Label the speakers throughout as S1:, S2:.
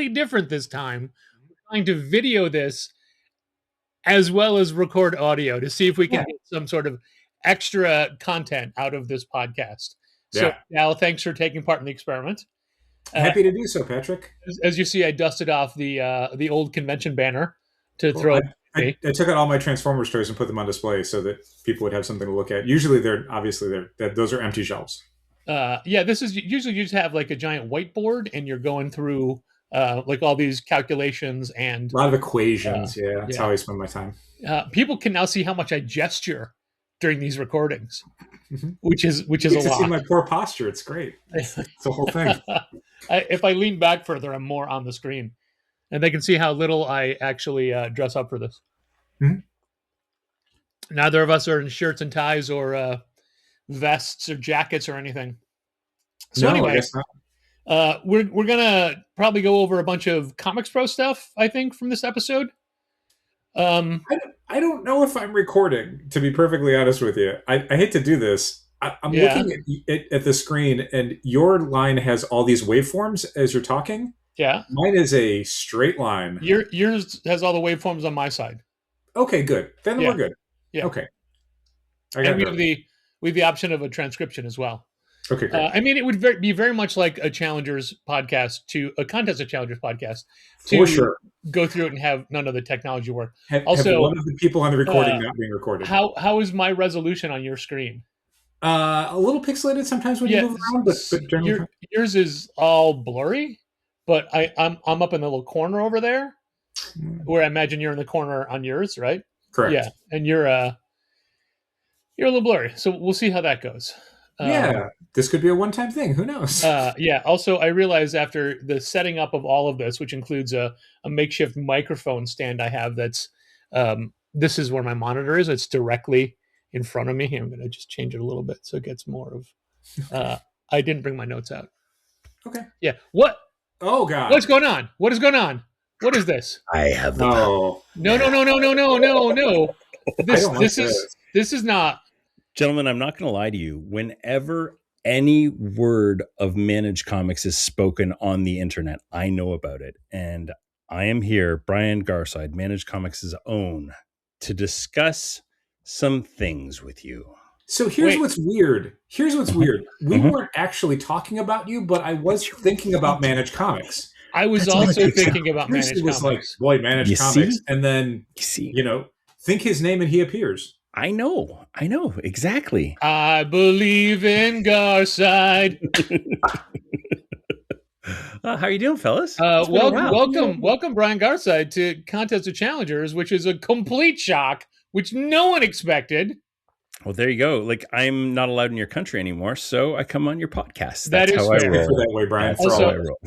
S1: slightly different this time. We're trying to video this as well as record audio to see if we can get some sort of extra content out of this podcast. So, Al, thanks for taking part in the experiment.
S2: Happy to do so, Patrick.
S1: As you see, I dusted off the old convention banner to throw.
S2: I took out all my Transformers toys and put them on display so that people would have something to look at. Usually, those are empty shelves.
S1: This is usually you just have like a giant whiteboard and you're going through like all these calculations and
S2: a lot of equations. That's how I spend my time.
S1: People can now see how much I gesture during these recordings, which is a lot.
S2: To see my poor posture, it's great. It's the whole thing.
S1: If I lean back further, I'm more on the screen, and they can see how little I actually dress up for this. Mm-hmm. Neither of us are in shirts and ties or vests or jackets or anything. So anyway, I guess not. We're gonna probably go over a bunch of Comics Pro stuff, I think, from this episode.
S2: I don't know if I'm recording, to be perfectly honest with you. I hate to do this. I'm looking at the screen, and your line has all these waveforms as you're talking.
S1: Yeah.
S2: Mine is a straight line.
S1: Yours has all the waveforms on my side.
S2: Okay, good. Then we're good. Yeah. Okay.
S1: And we have the option of a transcription as well.
S2: Okay, great.
S1: I mean, it would be very much like a Challengers podcast a Contest of Challengers podcast to
S2: for sure
S1: go through it and have none of the technology work.
S2: Have one of the people on the recording not being recorded.
S1: How is my resolution on your screen?
S2: A little pixelated sometimes when you move around, but generally
S1: yours is all blurry. But I'm up in the little corner over there, where I imagine you're in the corner on yours, right?
S2: Correct.
S1: Yeah, and you're a little blurry. So we'll see how that goes.
S2: This could be a one-time thing. Who knows?
S1: Also, I realized after the setting up of all of this, which includes a makeshift microphone stand I have that's this is where my monitor is. It's directly in front of me. Here, I'm going to just change it a little bit so it gets more of... I didn't bring my notes out.
S2: Okay.
S1: Yeah. What?
S2: Oh, God.
S1: What's going on? What is going on? What is this?
S3: I have the
S2: power.
S1: No. This is not...
S3: Gentlemen, I'm not going to lie to you. Whenever any word of Managed Comics is spoken on the internet, I know about it. And I am here, Brian Garside, Managed Comics' own, to discuss some things with you.
S2: So here's what's weird. We weren't actually talking about you, but I was thinking about Managed Comics.
S1: I was also thinking about Managed Comics.
S2: Like, boy, Managed Comics. And then, think his name and he appears.
S3: I know, exactly.
S1: I believe in Garside.
S3: How are you doing, fellas?
S1: Welcome, Brian Garside, to Contest of Challengers, which is a complete shock, which no one expected.
S3: Well, there you go. Like, I'm not allowed in your country anymore, so I come on your podcast.
S1: That's how
S3: I roll.
S2: That way, Brian.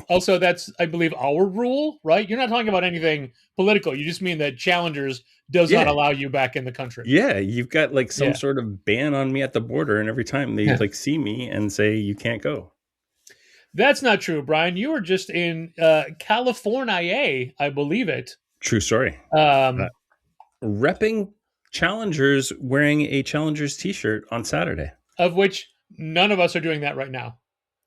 S1: Also, that's, I believe, our rule, right? You're not talking about anything political. You just mean that Challengers does not allow you back in the country.
S3: Yeah, you've got like some sort of ban on me at the border, and every time they like see me and say you can't go.
S1: That's not true, Brian. You were just in California, I believe it.
S3: True story. Repping Challengers, wearing a Challengers t-shirt on Saturday.
S1: Of which none of us are doing that right now.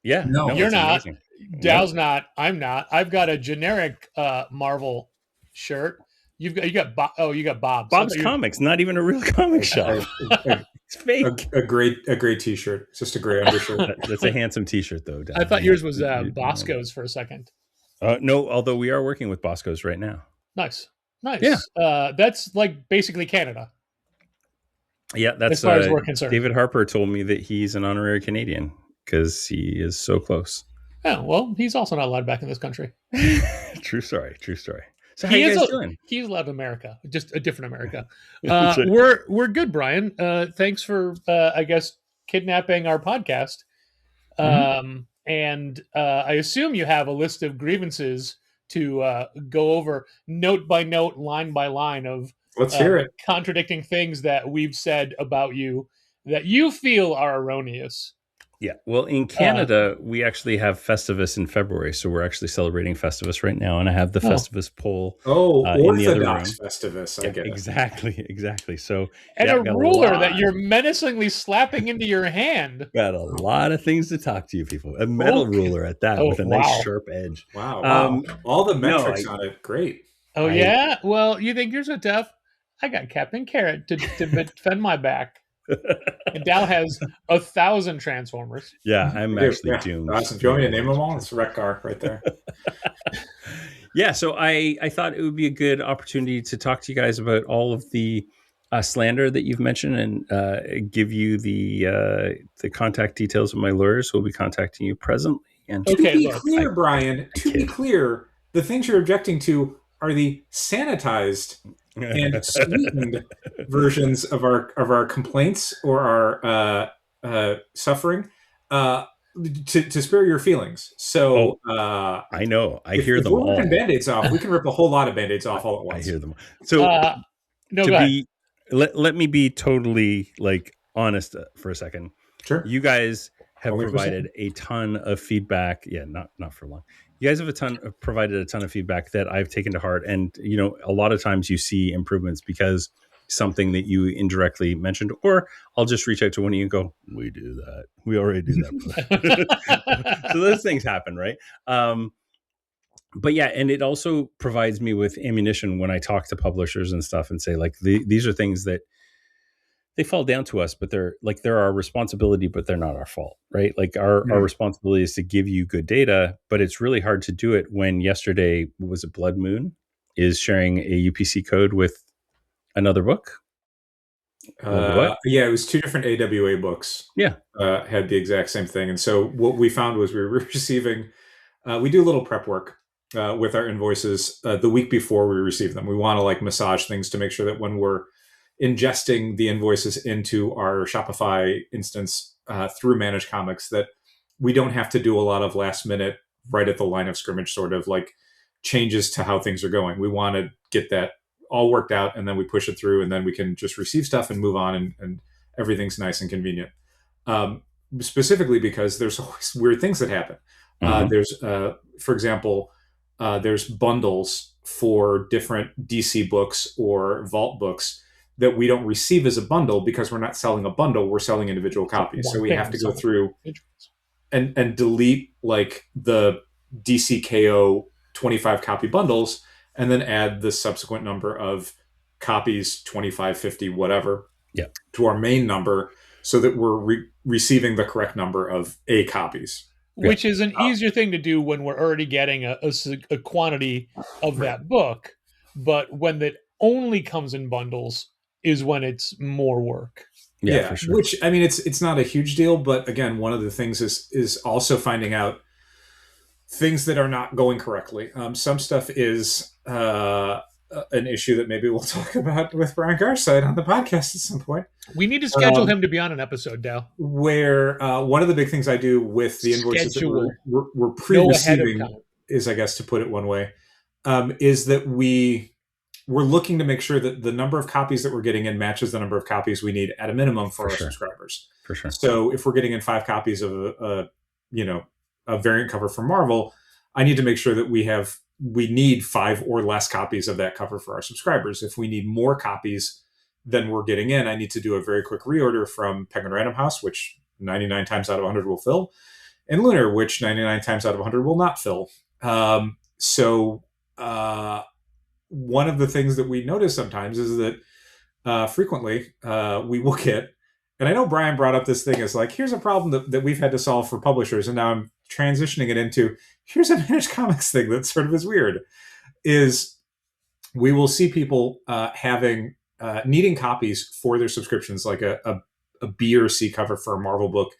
S3: Yeah.
S2: No,
S1: you're not. Amazing. Dal's not. I'm not. I've got a generic Marvel shirt. You got Bob's.
S3: Bob's Comics, not even a real comic shop. It's fake.
S2: A gray t-shirt. It's just a gray undershirt.
S3: That's a handsome t-shirt, though.
S1: I thought yours was Bosco's for a second.
S3: No, although we are working with Bosco's right now.
S1: Nice.
S3: Yeah.
S1: That's like basically Canada.
S3: Yeah, that's
S1: as far as we're concerned.
S3: David Harper told me that he's an honorary Canadian because he is so close.
S1: Oh, well, he's also not allowed back in this country.
S3: True story. So how you guys doing?
S1: He's allowed in America, just a different America. We're good, Brian. Thanks for I guess kidnapping our podcast. And I assume you have a list of grievances to go over note by note, line by line of
S2: let's hear it.
S1: Contradicting things that we've said about you that you feel are erroneous.
S3: Yeah. Well, in Canada, we actually have Festivus in February. So we're actually celebrating Festivus right now. And I have the Festivus poll in the other room.
S2: Orthodox Festivus. I get it.
S3: Exactly. So,
S1: and a ruler that you're menacingly slapping into your hand.
S3: Got a lot of things to talk to you people. A metal ruler at that with a nice sharp edge.
S2: Wow. All the metrics on it. Great.
S1: Oh, yeah? Well, you think you're so tough? I got Captain Carrot to defend my back. And Dal has 1,000 Transformers.
S3: Yeah, I'm actually doomed.
S2: Awesome. Do you want me to name them all? It's Wreck-Gar right there.
S3: Yeah, so I thought it would be a good opportunity to talk to you guys about all of the slander that you've mentioned and give you the contact details of my lawyers who will be contacting you presently. And
S2: to be clear, Brian, be clear, the things you're objecting to are the sanitized and sweetened versions of our complaints or our suffering to spare your feelings. So
S3: I know. I hear them all. If
S2: we're ripping Band-Aids off, we can rip a whole lot of Band-Aids off all at once.
S3: I hear them. So let me be totally honest for a second.
S2: Sure.
S3: You guys have provided a ton of feedback. Yeah, not for long. You guys have provided a ton of feedback that I've taken to heart. And, a lot of times you see improvements because something that you indirectly mentioned, or I'll just reach out to one of you and go, we do that. We already do that. So those things happen, right? But yeah, and it also provides me with ammunition when I talk to publishers and stuff and say, these are things that they fall down to us, but they're our responsibility, but they're not our fault, right? Our responsibility is to give you good data, but it's really hard to do it when yesterday, was it Blood Moon, is sharing a UPC code with another book?
S2: Yeah, it was two different AWA books.
S3: Yeah.
S2: Had the exact same thing. And so what we found was we were receiving, we do a little prep work with our invoices the week before we receive them. We want to massage things to make sure that when we're ingesting the invoices into our Shopify instance through Managed Comics, that we don't have to do a lot of last minute, right at the line of scrimmage sort of changes to how things are going. We want to get that all worked out, and then we push it through, and then we can just receive stuff and move on, and everything's nice and convenient. Specifically because there's always weird things that happen. There's, for example, there's bundles for different DC books or Vault books that we don't receive as a bundle because we're not selling a bundle, we're selling individual copies. So we have to go through and delete the DCKO 25 copy bundles and then add the subsequent number of copies, 25, 50, whatever, to our main number so that we're receiving the correct number of A copies.
S1: Which is an easier thing to do when we're already getting a quantity of that book. But when that only comes in bundles is when it's more work.
S2: Yeah, for sure. Which, I mean, it's not a huge deal, but again, one of the things is also finding out things that are not going correctly. Some stuff is an issue that maybe we'll talk about with Brian Garside on the podcast at some point.
S1: We need to schedule him to be on an episode, Dal.
S2: Where one of the big things I do with the invoices that we're pre-receiving is, I guess, to put it one way, is that we're looking to make sure that the number of copies that we're getting in matches the number of copies we need at a minimum for our subscribers.
S3: For sure.
S2: So if we're getting in 5 copies of a variant cover for Marvel, I need to make sure that we need 5 or less copies of that cover for our subscribers. If we need more copies than we're getting in, I need to do a very quick reorder from Penguin Random House, which 99 times out of 100 will fill, and Lunar, which 99 times out of 100 will not fill. One of the things that we notice sometimes is that frequently we will get, and I know Brian brought up this thing as here's a problem that we've had to solve for publishers, and now I'm transitioning it into here's a Managed Comics thing that sort of is weird, is we will see people needing copies for their subscriptions, like a B or C cover for a Marvel book,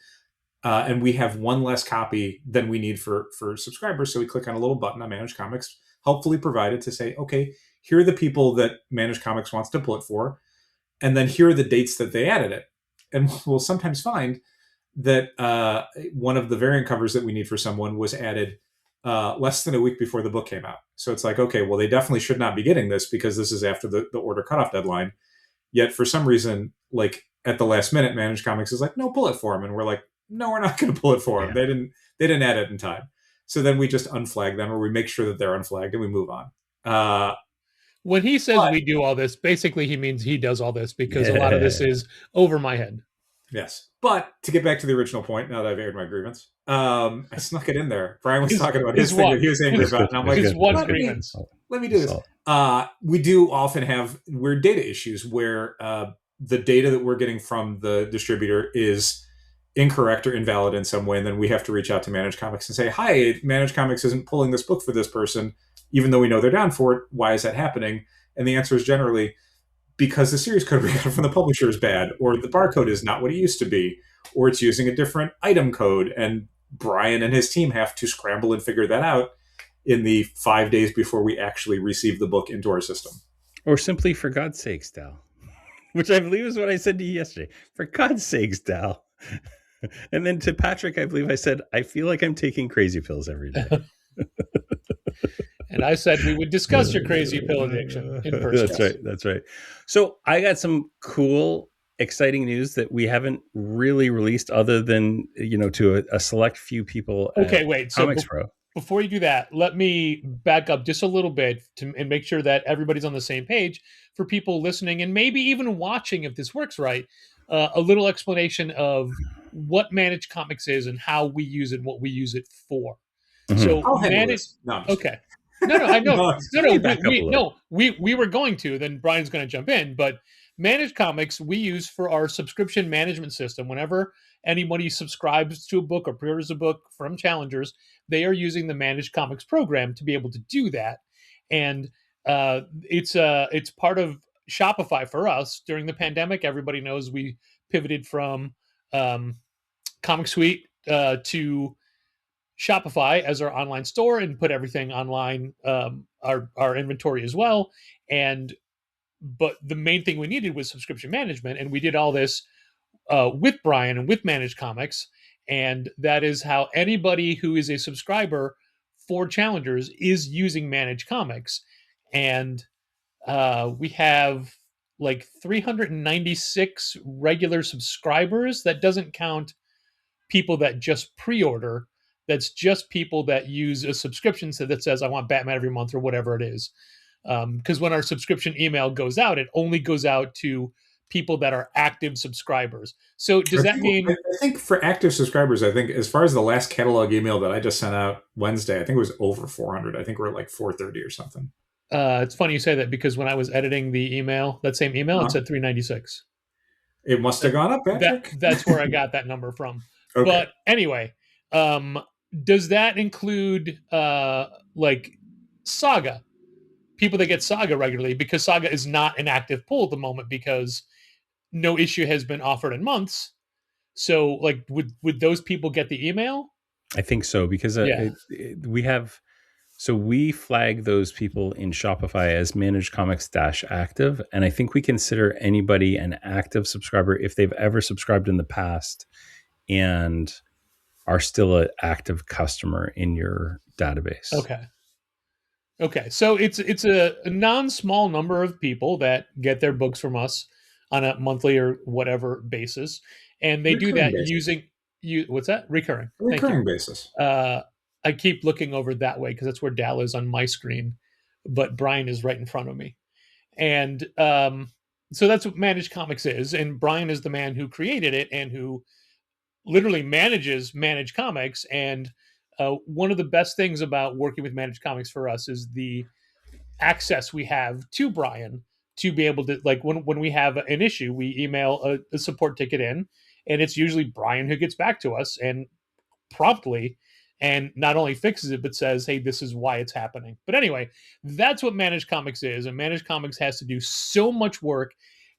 S2: and we have one less copy than we need for subscribers. So we click on a little button on Managed Comics, helpfully provided to say, okay, here are the people that Managed Comics wants to pull it for, and then here are the dates that they added it. And we'll sometimes find that one of the variant covers that we need for someone was added less than a week before the book came out. So it's okay, well, they definitely should not be getting this because this is after the order cutoff deadline. Yet for some reason, at the last minute, Managed Comics is no, pull it for them. And we're no, we're not going to pull it for them.
S3: Yeah.
S2: They didn't add it in time. So then we just unflag them, or we make sure that they're unflagged, and we move on.
S1: When he says we do all this, basically he means he does all this, because a lot of this is over my head.
S2: Yes. But to get back to the original point, now that I've aired my grievance, I snuck it in there. Brian was talking about his thing that he was angry about. And I'm like, let me do this. We do often have weird data issues where the data that we're getting from the distributor is incorrect or invalid in some way. And then we have to reach out to Managed Comics and say, hi, Managed Comics isn't pulling this book for this person, even though we know they're down for it. Why is that happening? And the answer is generally, because the series code we got from the publisher is bad, or the barcode is not what it used to be, or it's using a different item code, and Brian and his team have to scramble and figure that out in the 5 days before we actually receive the book into our system.
S3: Or simply, for God's sakes, Dal. Which I believe is what I said to you yesterday. For God's sakes, Dal. And then to Patrick, I believe I said, I feel like I'm taking crazy pills every day.
S1: And I said we would discuss your crazy pill addiction in person.
S3: That's right. So I got some cool, exciting news that we haven't really released, other than, to a select few people.
S1: Okay, wait.
S3: Comics Pro.
S1: Before you do that, let me back up just a little bit and make sure that everybody's on the same page for people listening and maybe even watching, if this works right. A little explanation of what Managed Comics is and how we use it and what we use it for.
S2: Mm-hmm. So
S1: okay. No, I know. We were going to, then Brian's going to jump in, but Managed Comics we use for our subscription management system. Whenever anybody subscribes to a book or pre-orders a book from Challengers, they are using the Managed Comics program to be able to do that. And it's part of Shopify for us. During the pandemic, everybody knows we pivoted from Comic Suite to Shopify as our online store and put everything online, our inventory as well. But the main thing we needed was subscription management. And we did all this with Brian and with Managed Comics. And that is how anybody who is a subscriber for Challengers is using Managed Comics. And we have like 396 regular subscribers. That doesn't count people that just pre-order. That's just people that use a subscription that says, I want Batman every month or whatever it is. Because when our subscription email goes out, it only goes out to people that are active subscribers. So does that mean...
S2: I think for active subscribers, I think as far as the last catalog email that I just sent out Wednesday, I think it was over 400. I think we're at like 430 or something.
S1: It's funny you say that, because when I was editing the email, that same email, it said 396.
S2: It must have gone up, Patrick.
S1: That's where I got that number from.
S2: Okay.
S1: But anyway... does that include like Saga? People that get Saga regularly, because Saga is not an active pull at the moment because no issue has been offered in months. So like would those people get the email?
S3: I think so, because we flag those people in Shopify as Managed Comics -active. And I think we consider anybody an active subscriber if they've ever subscribed in the past and are still an active customer in your database.
S1: Okay. So it's a non-small number of people that get their books from us on a monthly or whatever basis, and they do that using what's that? Recurring
S2: basis.
S1: I keep looking over that way because that's where Dal is on my screen, but Brian is right in front of me, and so that's what Managed Comics is, and Brian is the man who created it and who literally manages Managed Comics. And one of the best things about working with Managed Comics for us is the access we have to Brian to be able to, like, when we have an issue, we email a support ticket in, and it's usually Brian who gets back to us and promptly, and not only fixes it, but says, hey, this is why it's happening. But anyway, that's what Managed Comics is. And Managed Comics has to do so much work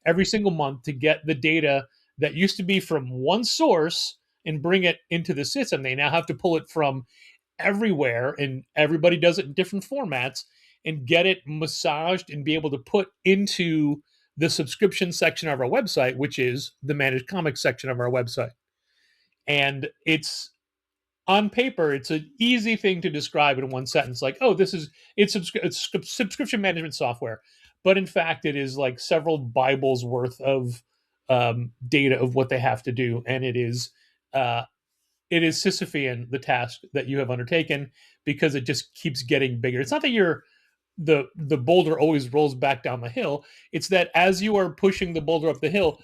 S1: every single month to get the data that used to be from one source and bring it into the system. They now have to pull it from everywhere, and everybody does it in different formats, and get it massaged and be able to put into the subscription section of our website, which is the Managed Comics section of our website. And it's, on paper, it's an easy thing to describe in one sentence, like, oh, it's subscription management software. But in fact, it is like several Bibles worth of data of what they have to do. And it is it is Sisyphean, the task that you have undertaken, because it just keeps getting bigger. It's not that the boulder always rolls back down the hill. It's that as you are pushing the boulder up the hill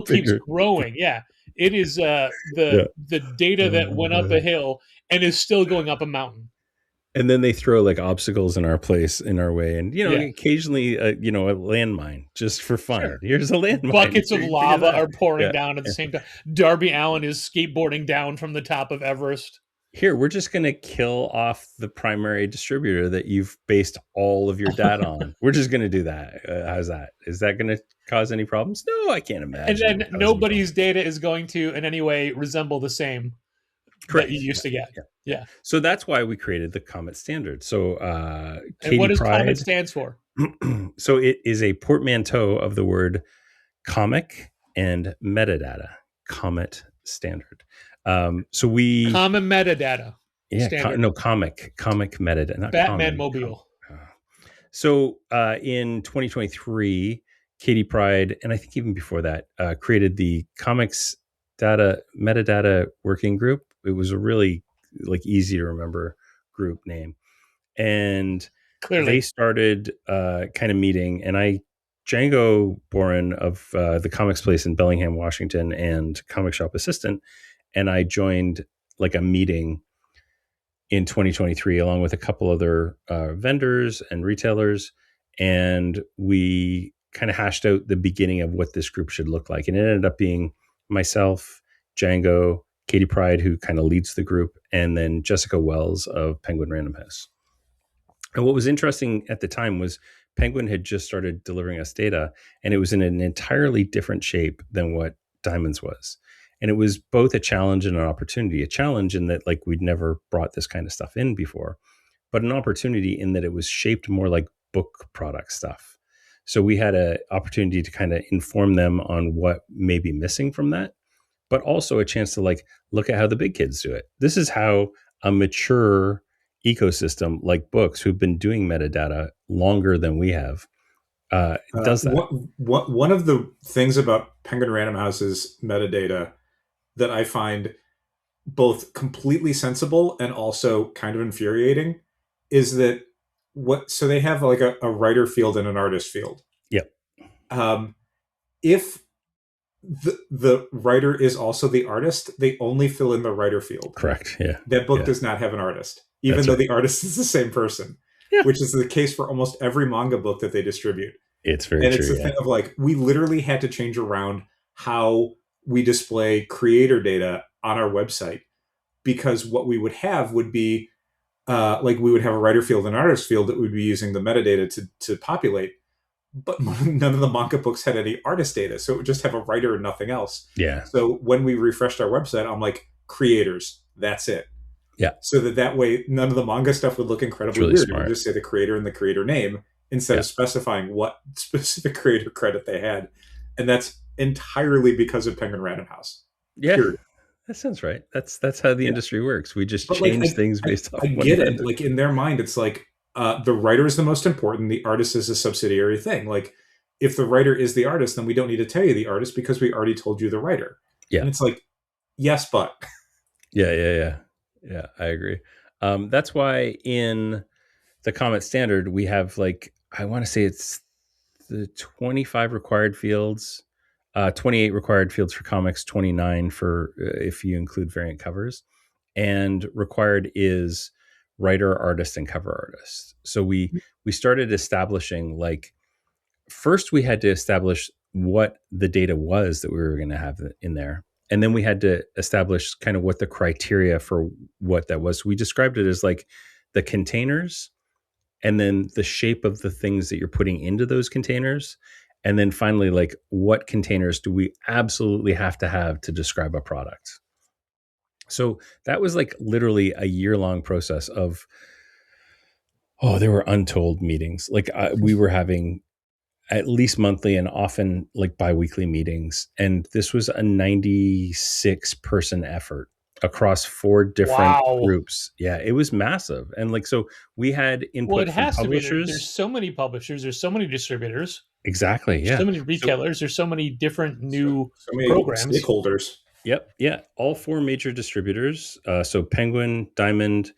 S1: keeps growing. Yeah. It is the data that went up a hill and is still going up a mountain.
S3: And then they throw like obstacles in our way, and occasionally a landmine just for fun. Sure. Here's a landmine.
S1: Buckets of lava are pouring down at the same time. Darby Allin is skateboarding down from the top of Everest.
S3: Here, we're just going to kill off the primary distributor that you've based all of your data on. We're just going to do that. How's that? Is that going to cause any problems? No, I can't imagine.
S1: And then nobody's data is going to in any way resemble the same that you used to get. Yeah.
S3: So that's why we created the Comet standard. So
S1: and what does Comet stands for?
S3: So it is a portmanteau of the word comic and metadata. Comet standard. So we
S1: common metadata.
S3: Yeah, comic metadata, not
S1: Batman Mobile.
S3: So in 2023, Katie Pride, and I think even before that, created the comics data metadata working group. It was a really easy to remember group name, and clearly they started kind of meeting, and Django Boren of the Comics Place in Bellingham, Washington, and Comic Shop Assistant, and I joined like a meeting in 2023 along with a couple other vendors and retailers, and we kind of hashed out the beginning of what this group should look like. And it ended up being myself, Django, Katie Pride, who kind of leads the group, and then Jessica Wells of Penguin Random House. And what was interesting at the time was Penguin had just started delivering us data, and it was in an entirely different shape than what Diamonds was. And it was both a challenge and an opportunity. A challenge in that we'd never brought this kind of stuff in before, but an opportunity in that it was shaped more like book product stuff. So we had an opportunity to kind of inform them on what may be missing from that, but also a chance to look at how the big kids do it. This is how a mature ecosystem like books, who've been doing metadata longer than we have, does that.
S2: One of the things about Penguin Random House's metadata that I find both completely sensible and also kind of infuriating is that so they have like a writer field and an artist field.
S3: Yep.
S2: If the writer is also the artist, they only fill in the writer field.
S3: Correct. Yeah.
S2: That book does not have an artist, even though the artist is the same person, which is the case for almost every manga book that they distribute.
S3: It's very true.
S2: And it's the thing of we literally had to change around how we display creator data on our website, because what we would have would be we would have a writer field and artist field that would be using the metadata to populate, but none of the manga books had any artist data, so it would just have a writer and nothing else.
S3: Yeah.
S2: So when we refreshed our website, I'm like, creators, that's it.
S3: Yeah.
S2: So that way none of the manga stuff would look incredibly
S3: really
S2: weird.
S3: Smart.
S2: You would just say the creator and the creator name instead of specifying what specific creator credit they had, and that's entirely because of Penguin Random House.
S3: Yeah, period. That sounds right. That's how the industry works. We just change things based off.
S2: I get it. In their mind, it's the writer is the most important. The artist is a subsidiary thing. If the writer is the artist, then we don't need to tell you the artist because we already told you the writer.
S3: Yeah,
S2: and it's yes, but
S3: yeah. I agree. That's why in the Comet standard we have I want to say it's the 25 required fields. 28 required fields for comics, 29 for if you include variant covers, and required is writer, artist, and cover artist. So we started establishing first we had to establish what the data was that we were going to have in there, and then we had to establish kind of what the criteria for what that was. So we described it as the containers, and then the shape of the things that you're putting into those containers. And then finally, what containers do we absolutely have to describe a product? So that was literally a year-long process of, there were untold meetings. We were having at least monthly and often bi-weekly meetings. And this was a 96-person effort across 4 different groups. Yeah, it was massive. And so we had input from publishers.
S1: There's so many publishers. There's so many distributors.
S3: Exactly. Yeah.
S1: So many retailers. There's so many different new
S2: so many
S1: programs.
S2: Stakeholders.
S3: Yep. Yeah. All 4 major distributors. So Penguin, Diamond,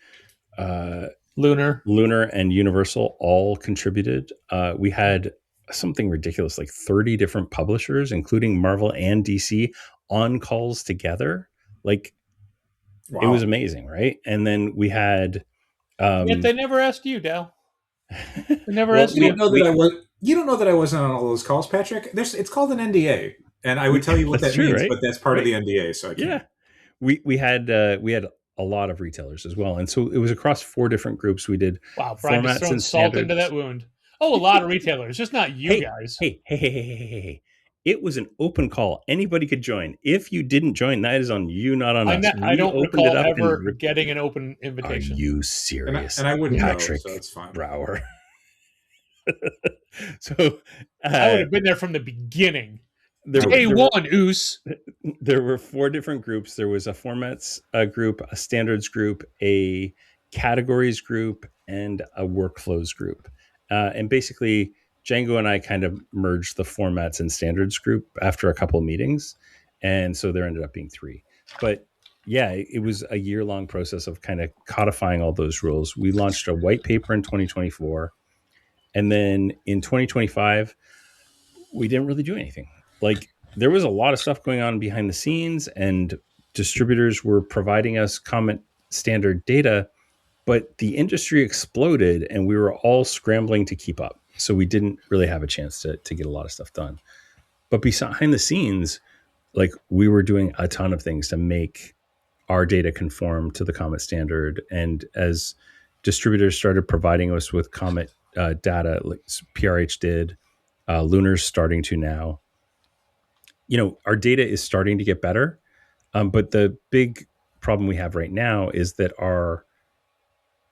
S1: Lunar.
S3: Lunar, and Universal all contributed. We had something ridiculous, like 30 different publishers, including Marvel and DC, on calls together. Like,
S2: Wow.
S3: it was amazing, right? And then we had.
S1: Yet they never asked you, Dal. They never
S2: Well,
S1: asked
S2: you don't know that I was. You don't know that I wasn't on all those calls, Patrick. It's called an NDA, and I would tell you what
S3: That's
S2: that
S3: true,
S2: means,
S3: right?
S2: but that's part of
S3: Right.
S2: the NDA. So I can't.
S3: Yeah, we had a lot of retailers as well, and so it was across 4 different groups. We did
S1: Wow, Brian just
S3: formats
S1: throwing
S3: and
S1: salt
S3: standards.
S1: into that wound. Oh, a lot of retailers, just not you guys.
S3: Hey. It was an open call. Anybody could join. If you didn't join, that is on you, not on us.
S1: I don't
S3: opened
S1: recall
S3: it up
S1: ever
S3: and
S1: getting an open invitation.
S3: Are you serious?
S2: And I wouldn't
S3: Patrick
S2: know, so it's fine.
S3: Brower. So
S1: I would have been there from the beginning.
S3: Day
S1: one, Oos.
S3: There were 4 different groups. There was a formats group, a standards group, a categories group, and a workflows group. And basically, Django and I kind of merged the formats and standards group after a couple of meetings. And so there ended up being 3. But yeah, it was a year-long process of kind of codifying all those rules. We launched a white paper in 2024. And then in 2025, we didn't really do anything. Like, there was a lot of stuff going on behind the scenes, and distributors were providing us comment standard data, but the industry exploded and we were all scrambling to keep up. So we didn't really have a chance to get a lot of stuff done. But behind the scenes, like, we were doing a ton of things to make our data conform to the comment standard. And as distributors started providing us with comment data, like PRH did, Lunar's starting to now, our data is starting to get better. But the big problem we have right now is that our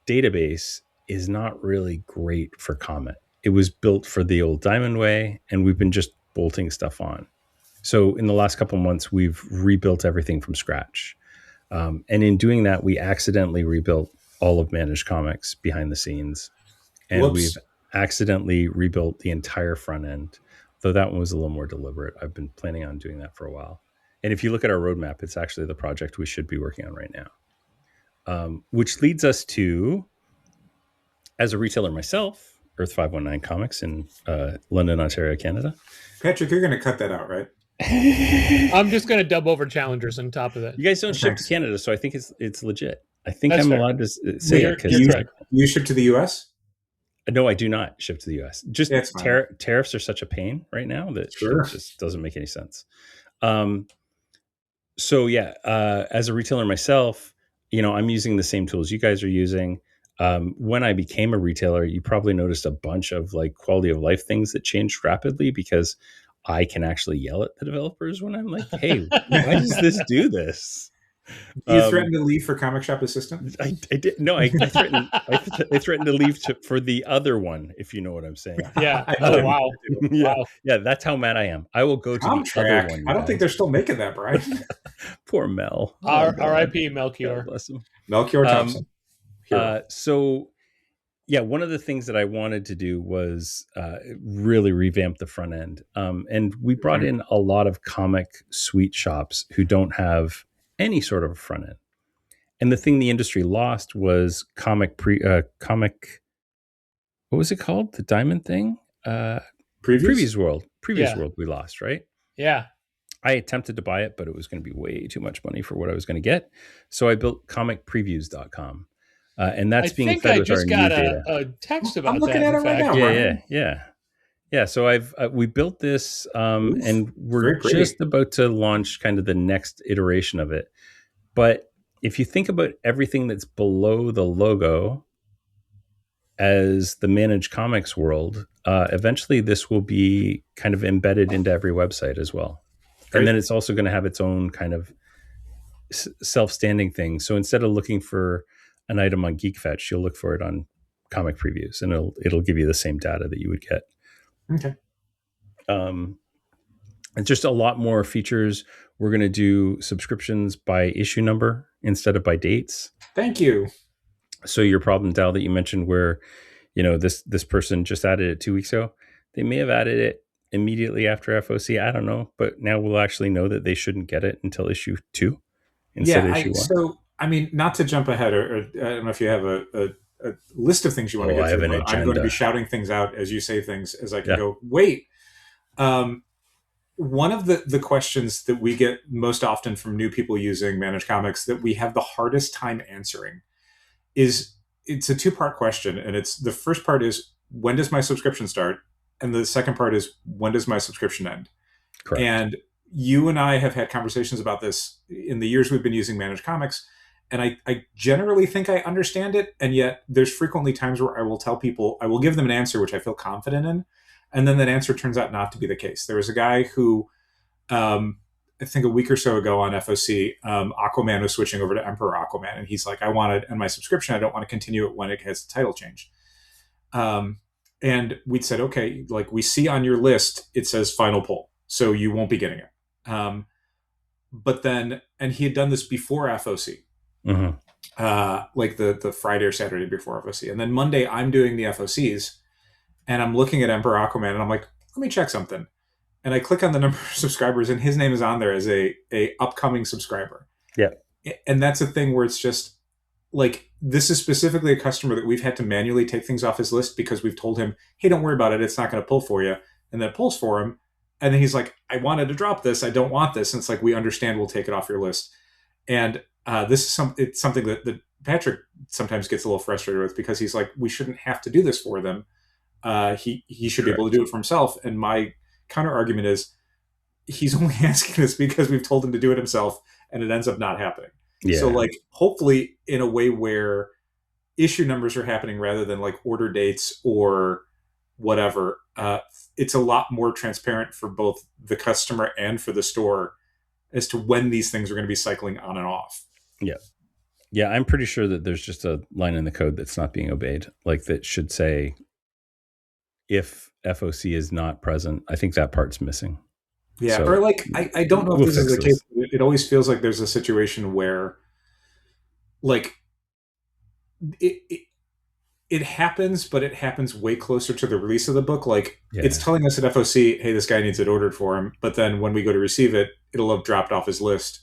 S3: database is not really great for comment. It was built for the old Diamond way, and we've been just bolting stuff on. So in the last couple of months, we've rebuilt everything from scratch. And in doing that, we accidentally rebuilt all of Managed Comics behind the scenes. And we've accidentally rebuilt the entire front end, though that one was a little more deliberate. I've been planning on doing that for a while. And if you look at our roadmap, it's actually the project we should be working on right now. Which leads us to, as a retailer myself, Earth 519 Comics in London, Ontario, Canada.
S2: Patrick, you're going to cut that out, right?
S1: I'm just going to dub over Challengers on top of that.
S3: You guys don't ship to Canada, so I think it's legit. I think I'm allowed to say it.
S2: You ship to the U.S.?
S3: No, I do not ship to the U.S. Just tariffs are such a pain right now that it just doesn't make any sense. So yeah, as a retailer myself, I'm using the same tools you guys are using. When I became a retailer, you probably noticed a bunch of like quality of life things that changed rapidly because I can actually yell at the developers when I'm like, "Hey, why does this do this?"
S2: You threatened to leave for Comic Shop Assistant?
S3: I did. No, I threatened. I threatened to leave for the other one, if you know what I'm saying.
S1: Yeah. Oh, wow.
S3: Yeah. That's how mad I am. I will go to the other one.
S2: I don't think they're still making that, Brian.
S3: Poor Mel.
S1: R.I.P. Melchior.
S3: Bless him.
S2: Melchior Thompson.
S3: So, yeah, one of the things that I wanted to do was really revamp the front end. And we brought in a lot of comic suite shops who don't have any sort of a front end. And the thing the industry lost was comic. What was it called? The Diamond thing? Previous World. World we lost, right?
S1: Yeah.
S3: I attempted to buy it, but it was going to be way too much money for what I was going to get. So I built comicpreviews.com. And that's being fed with our new data.
S1: A text about
S2: I'm looking at it right
S1: now.
S3: Yeah. So we built this, and we're just about to launch kind of the next iteration of it. But if you think about everything that's below the logo as the managed comics world, eventually this will be kind of embedded into every website as well. Great. And then it's also going to have its own kind of self-standing thing. So instead of looking for an item on GeekFetch, you'll look for it on Comic Previews, and it'll give you the same data that you would get.
S2: Okay.
S3: And just a lot more features. We're going to do subscriptions by issue number instead of by dates.
S2: Thank you.
S3: So your problem, Dal, that you mentioned where, this person just added it 2 weeks ago, they may have added it immediately after FOC. I don't know, but now we'll actually know that they shouldn't get it until issue 2 instead of issue 1.
S2: So I mean, not to jump ahead, or I don't know if you have a list of things you want to get
S3: I have
S2: through,
S3: an
S2: but I'm going to be
S3: agenda.
S2: shouting things out as you say things as I can go, wait. One of the questions that we get most often from new people using Managed Comics that we have the hardest time answering is, it's a 2-part question. And it's, the first part is, when does my subscription start? And the second part is, when does my subscription end?
S3: Correct.
S2: And you and I have had conversations about this in the years we've been using Managed Comics. And I generally think I understand it. And yet there's frequently times where I will tell people, I will give them an answer which I feel confident in, and then that answer turns out not to be the case. There was a guy who, I think a week or so ago on FOC, Aquaman was switching over to Emperor Aquaman. And he's like, I want to end my subscription. I don't want to continue it when it has the title change. And we'd said, okay, like, we see on your list, it says final pull, so you won't be getting it. But then, and he had done this before FOC, like the Friday or Saturday before FOC. And then Monday, I'm doing the FOCs. And I'm looking at Emperor Aquaman, and I'm like, let me check something. And I click on the number of subscribers, and his name is on there as a upcoming subscriber.
S3: Yeah.
S2: And that's a thing where it's just like, this is specifically a customer that we've had to manually take things off his list because we've told him, hey, don't worry about it. It's not going to pull for you. And then it pulls for him. And then he's like, I wanted to drop this. I don't want this. And it's like, we understand. We'll take it off your list. And this is it's something that Patrick sometimes gets a little frustrated with, because he's like, we shouldn't have to do this for them. He should be able to do it for himself. And my counter argument is, he's only asking this because we've told him to do it himself, and it ends up not happening. Yeah. So like, hopefully in a way where issue numbers are happening rather than like order dates or whatever, it's a lot more transparent for both the customer and for the store as to when these things are going to be cycling on and off.
S3: Yeah, I'm pretty sure that there's just a line in the code that's not being obeyed, like that should say, if FOC is not present. I think that part's missing.
S2: Yeah, so or like, I don't know if this is the case. It always feels like there's a situation where, like, it happens, but it happens way closer to the release of the book. Like, it's telling us at FOC, hey, this guy needs it ordered for him. But then when we go to receive it, it'll have dropped off his list,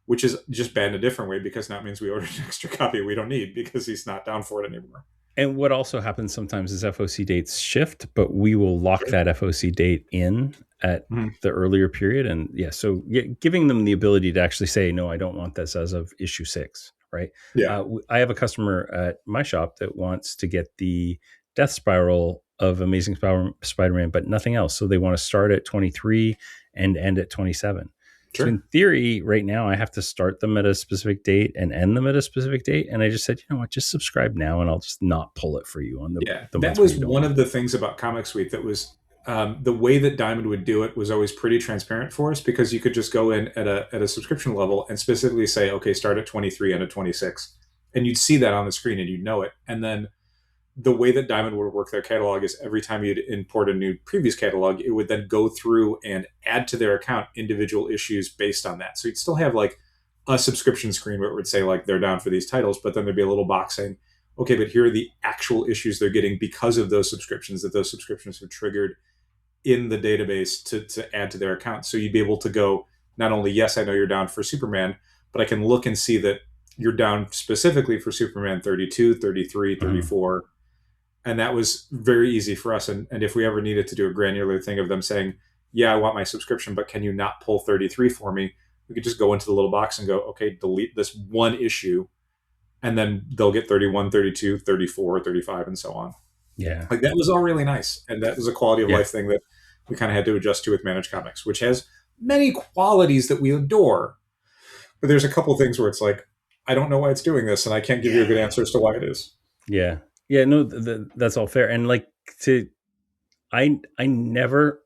S2: which is just bad in a different way, because that means we ordered an extra copy we don't need because he's not down for it anymore.
S3: And what also happens sometimes is FOC dates shift, but we will lock that FOC date in at the earlier period. And so giving them the ability to actually say, no, I don't want this as of issue 6, right?
S2: Yeah.
S3: I have a customer at my shop that wants to get the Death Spiral of Amazing Spider-Man, but nothing else. So they want to start at 23 and end at 27. Sure. So in theory, right now, I have to start them at a specific date and end them at a specific date. And I just said, you know what, just subscribe now, and I'll just not pull it for you on the.
S2: Yeah, that was one of the things about Comic Suite that was the way that Diamond would do it was always pretty transparent for us, because you could just go in at a subscription level and specifically say, okay, start at 23 and at 26, and you'd see that on the screen and you'd know it. And then the way that Diamond would work their catalog is, every time you'd import a new previous catalog, it would then go through and add to their account individual issues based on that. So you'd still have like a subscription screen where it would say like, they're down for these titles, but then there'd be a little box saying, okay, but here are the actual issues they're getting because of those subscriptions, that those subscriptions have triggered in the database to add to their account. So you'd be able to go, not only, yes, I know you're down for Superman, but I can look and see that you're down specifically for Superman 32, 33, 34. And that was very easy for us. And if we ever needed to do a granular thing of them saying, yeah, I want my subscription, but can you not pull 33 for me? We could just go into the little box and go, okay, delete this one issue. And then they'll get 31, 32, 34, 35, and so on.
S3: Yeah.
S2: Like, that was all really nice. And that was a quality of life thing that we kind of had to adjust to with Managed Comics, which has many qualities that we adore. But there's a couple things where it's like, I don't know why it's doing this, and I can't give you a good answer as to why it is.
S3: Yeah. Yeah, no, that's all fair. And like, I never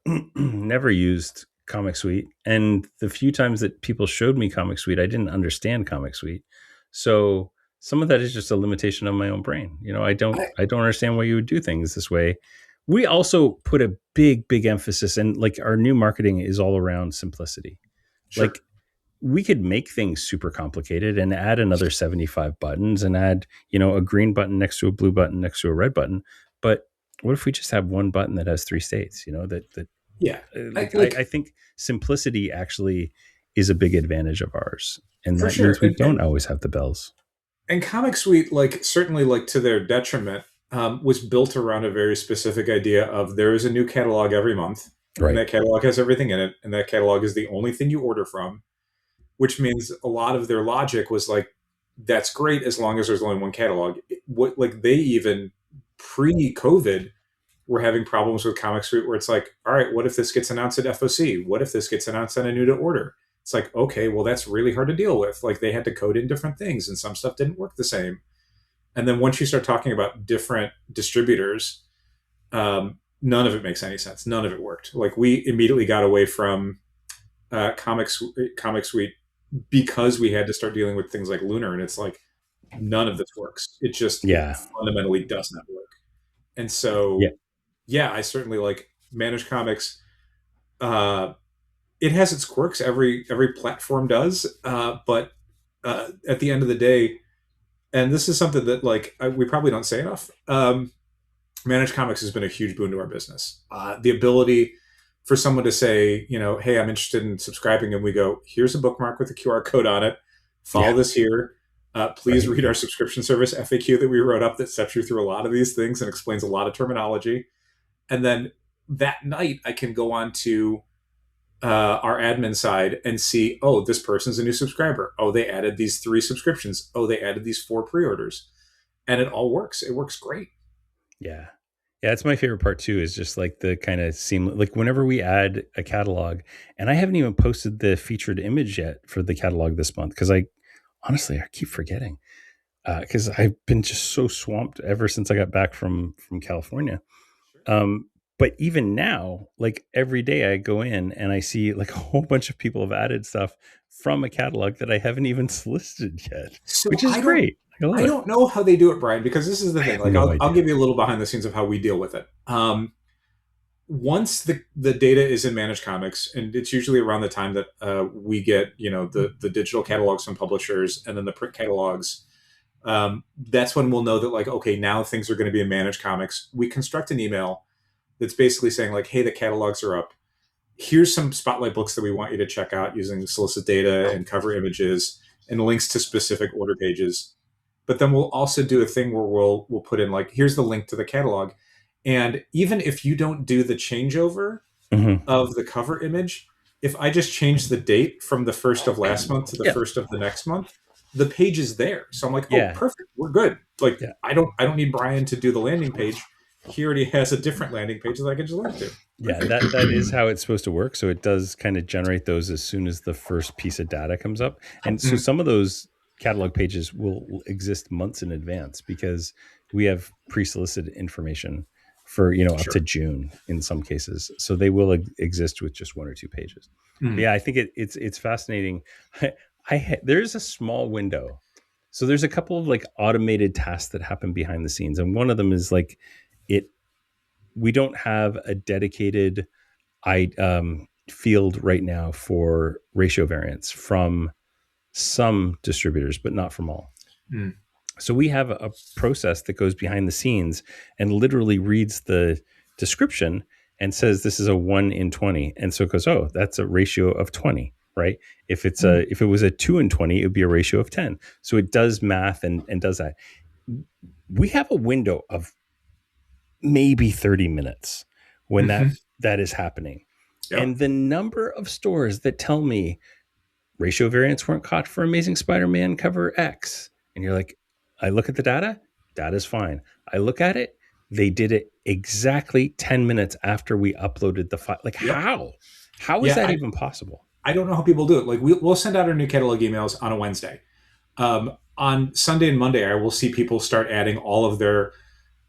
S3: used Comic Suite, and the few times that people showed me Comic Suite, I didn't understand Comic Suite. So some of that is just a limitation of my own brain. You know, I don't understand why you would do things this way. We also put a big emphasis, and like, our new marketing is all around simplicity. Sure. Like, we could make things super complicated and add another 75 buttons and add, you know, a green button next to a blue button next to a red button. But what if we just have one button that has 3 states, you know, that
S2: Yeah.
S3: I think simplicity actually is a big advantage of ours, and
S2: For
S3: that
S2: sure.
S3: means we don't always have the bells.
S2: And Comic Suite, like certainly like to their detriment, was built around a very specific idea of there is a new catalog every month, and
S3: Right.
S2: that catalog has everything in it, and that catalog is the only thing you order from, which means a lot of their logic was like, that's great as long as there's only one catalog. What like they even pre-COVID were having problems with Comic Suite where it's like, all right, what if this gets announced at FOC? What if this gets announced on a new to order? It's like, okay, well, that's really hard to deal with. Like they had to code in different things and some stuff didn't work the same. And then once you start talking about different distributors, none of it makes any sense. None of it worked. Like we immediately got away from Comic Suite because we had to start dealing with things like Lunar. And it's like, none of this works. It just it fundamentally does not work. And so, yeah, I certainly like Managed Comics. It has its quirks. Every platform does, but at the end of the day, and this is something that like we probably don't say enough. Managed Comics has been a huge boon to our business. The ability for someone to say, you know, hey, I'm interested in subscribing, and we go, here's a bookmark with a QR code on it. Follow this here. Please read our subscription service FAQ that we wrote up that steps you through a lot of these things and explains a lot of terminology. And then that night, I can go on to our admin side and see, oh, this person's a new subscriber. Oh, they added these 3 subscriptions. Oh, they added these 4 pre-orders. And it all works. It works great.
S3: Yeah. Yeah, that's my favorite part too, is just like the kind of seamless, like whenever we add a catalog, and I haven't even posted the featured image yet for the catalog this month because I keep forgetting because I've been just so swamped ever since I got back from California. But even now, like every day I go in and I see like a whole bunch of people have added stuff from a catalog that I haven't even solicited yet, which is great.
S2: I don't know how they do it, Brian, because this is the thing. Like, I'll give you a little behind the scenes of how we deal with it. Once the data is in Managed Comics, and it's usually around the time that we get, you know, the digital catalogs from publishers and then the print catalogs, that's when we'll know that, like, okay, now things are going to be in Managed Comics. We construct an email that's basically saying, like, hey, the catalogs are up. Here's some spotlight books that we want you to check out using solicit data and cover images and links to specific order pages. But then we'll also do a thing where we'll put in like, here's the link to the catalog. And even if you don't do the changeover of the cover image, if I just change the date from the 1st of last month to the 1st of the next month, the page is there. So I'm like, oh, perfect. We're good. Like, I don't need Brian to do the landing page. He already has a different landing page that I can just link to.
S3: Yeah, that is how it's supposed to work. So it does kind of generate those as soon as the first piece of data comes up. And so some of those catalog pages will exist months in advance because we have pre-solicited information for, you know, up to June in some cases. So they will exist with just 1 or 2 pages. Yeah, I think it's fascinating. There's a small window. So there's a couple of like automated tasks that happen behind the scenes. And one of them is like we don't have a dedicated field right now for ratio variance from some distributors, but not from all. So we have a process that goes behind the scenes and literally reads the description and says this is a 1 in 20, and so it goes, oh, that's a ratio of 20, right? If it's if it was a 2 in 20, it would be a ratio of 10. So it does math and does that. We have a window of maybe 30 minutes when that is happening, and the number of stores that tell me ratio variants weren't caught for Amazing Spider-Man cover X. And you're like, I look at the data's fine. I look at it, they did it exactly 10 minutes after we uploaded the file. Like, how? How is that even possible?
S2: I don't know how people do it. Like, we'll send out our new catalog emails on a Wednesday. On Sunday and Monday, I will see people start adding all of their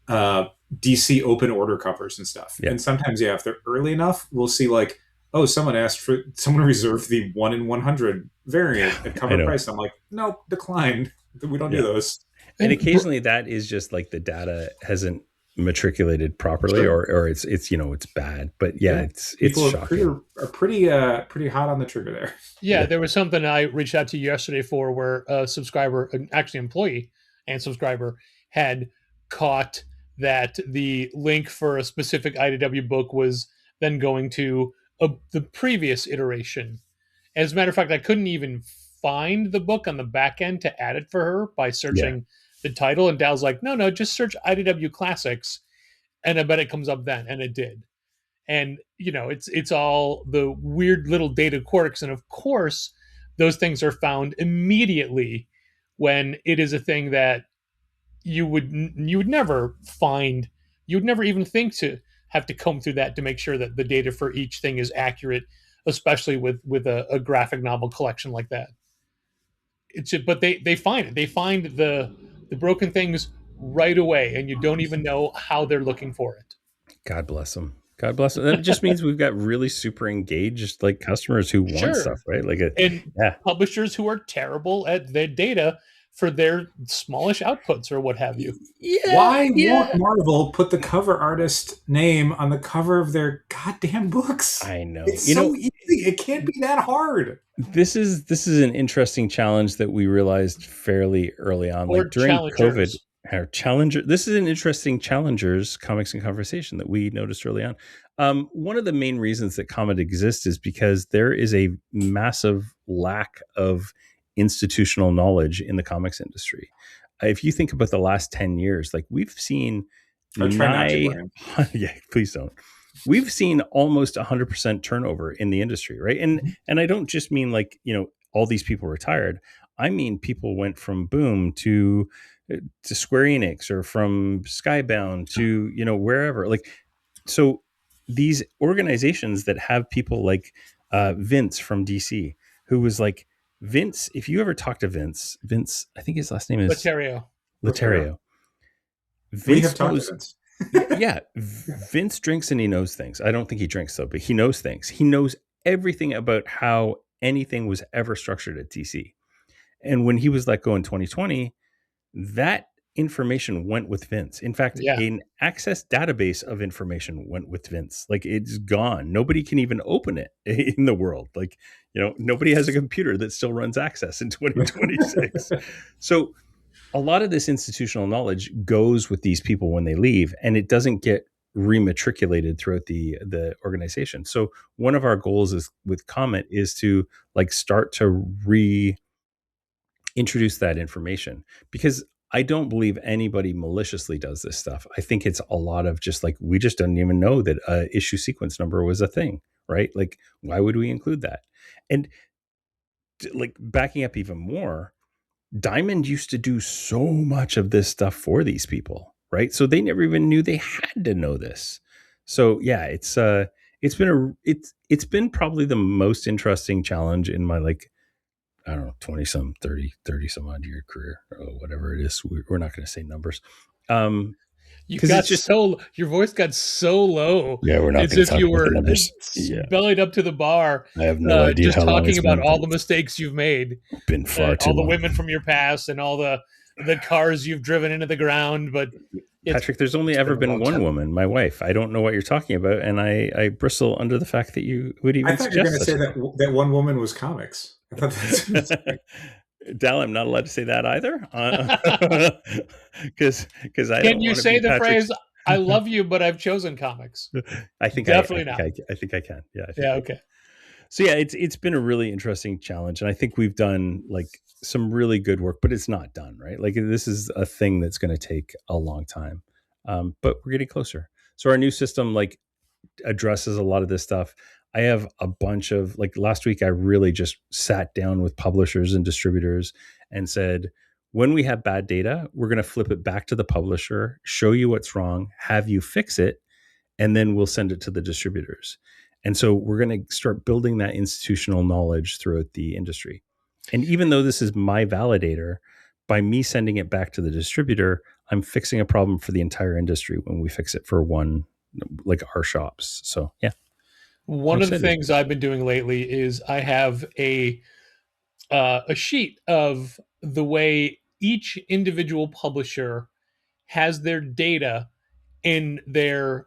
S2: DC open order covers and stuff. And sometimes, if they're early enough, we'll see like, oh, someone reserved the 1 in 100 variant at cover price. I'm like, no, decline. We don't do those.
S3: And occasionally that is just like the data hasn't matriculated properly or it's, you know, it's bad, but it's shocking.
S2: Are pretty hot on the trigger there.
S1: Yeah. There was something I reached out to you yesterday for where a subscriber, actually employee and subscriber, had caught that the link for a specific IDW book was than going to the previous iteration. As a matter of fact, I couldn't even find the book on the back end to add it for her by searching the title. And Dal's like, no, just search IDW Classics, and I bet it comes up then, and it did. And it's all the weird little data quirks, and of course, those things are found immediately when it is a thing that you would never find. You would never even think to have to comb through that to make sure that the data for each thing is accurate, especially with a graphic novel collection like that. But they find it. They find the broken things right away, and you don't even know how they're looking for it.
S3: God bless them. God bless them. That just means we've got really super engaged like customers who want stuff, right? Like
S1: publishers who are terrible at their data for their smallish outputs or what have you.
S2: Why won't Marvel put the cover artist name on the cover of their goddamn books?
S3: I know.
S2: It's so easy. It can't be that hard.
S3: This is an interesting challenge that we realized fairly early on, like during COVID. Our challenger. This is an interesting challengers comics and conversation that we noticed early on. One of the main reasons that Comet exists is because there is a massive lack of institutional knowledge in the comics industry. If you think about the last 10 years, like we've seen, yeah, please don't. We've seen almost 100% turnover in the industry, right? And I don't just mean like all these people retired. I mean people went from Boom to Square Enix, or from Skybound to wherever. Like, so these organizations that have people like Vince from DC, who was like Vince. If you ever talk to Vince, I think his last name is Leterrier.
S2: We have talked to Vince.
S3: Yeah, Vince drinks and he knows things. I don't think he drinks though, but he knows things. He knows everything about how anything was ever structured at DC. And when he was let go in 2020, that information went with Vince. In fact, an Access database of information went with Vince. Like, it's gone. Nobody can even open it in the world. Like, nobody has a computer that still runs Access in 2026. So a lot of this institutional knowledge goes with these people when they leave, and it doesn't get rematriculated throughout the organization. So one of our goals is with Comet is to like start to introduce that information, because I don't believe anybody maliciously does this stuff. I think it's a lot of just like, we just didn't even know that issue sequence number was a thing, right? Like, why would we include that? And like backing up even more, Diamond used to do so much of this stuff for these people, right? So they never even knew they had to know this. So yeah, it's been probably the most interesting challenge in my, like, I don't know, 20 some 30 some odd year career, or whatever it is. We're not going to say numbers.
S1: You got your voice got so low.
S3: Yeah, we're not
S1: as if you were bellied up to the bar.
S3: I have no idea.
S1: Just talking about all the mistakes you've made,
S3: been far too
S1: all
S3: long.
S1: The women from your past, and all the cars you've driven into the ground. But
S3: Patrick, there's only ever been one woman, my wife. I don't know what you're talking about, and I bristle under the fact that you would even.
S2: I thought you were going to say that one woman was comics. I thought that's
S3: Dal, I'm not allowed to say that either, because I
S1: can you say the phrase "I love you, but I've chosen comics"?
S3: I think
S1: definitely
S3: not. I think I can. Yeah.
S1: Okay.
S3: So yeah, it's been a really interesting challenge, and I think we've done like some really good work, but it's not done, right? Like, this is a thing that's going to take a long time, but we're getting closer. So our new system like addresses a lot of this stuff. I have a bunch of, like, last week I really just sat down with publishers and distributors and said, when we have bad data, we're going to flip it back to the publisher, show you what's wrong, have you fix it, and then we'll send it to the distributors. And so we're going to start building that institutional knowledge throughout the industry. And even though this is my validator, by me sending it back to the distributor, I'm fixing a problem for the entire industry when we fix it for one, like our shops. So yeah.
S1: One of the things I've been doing lately is I have a sheet of the way each individual publisher has their data in their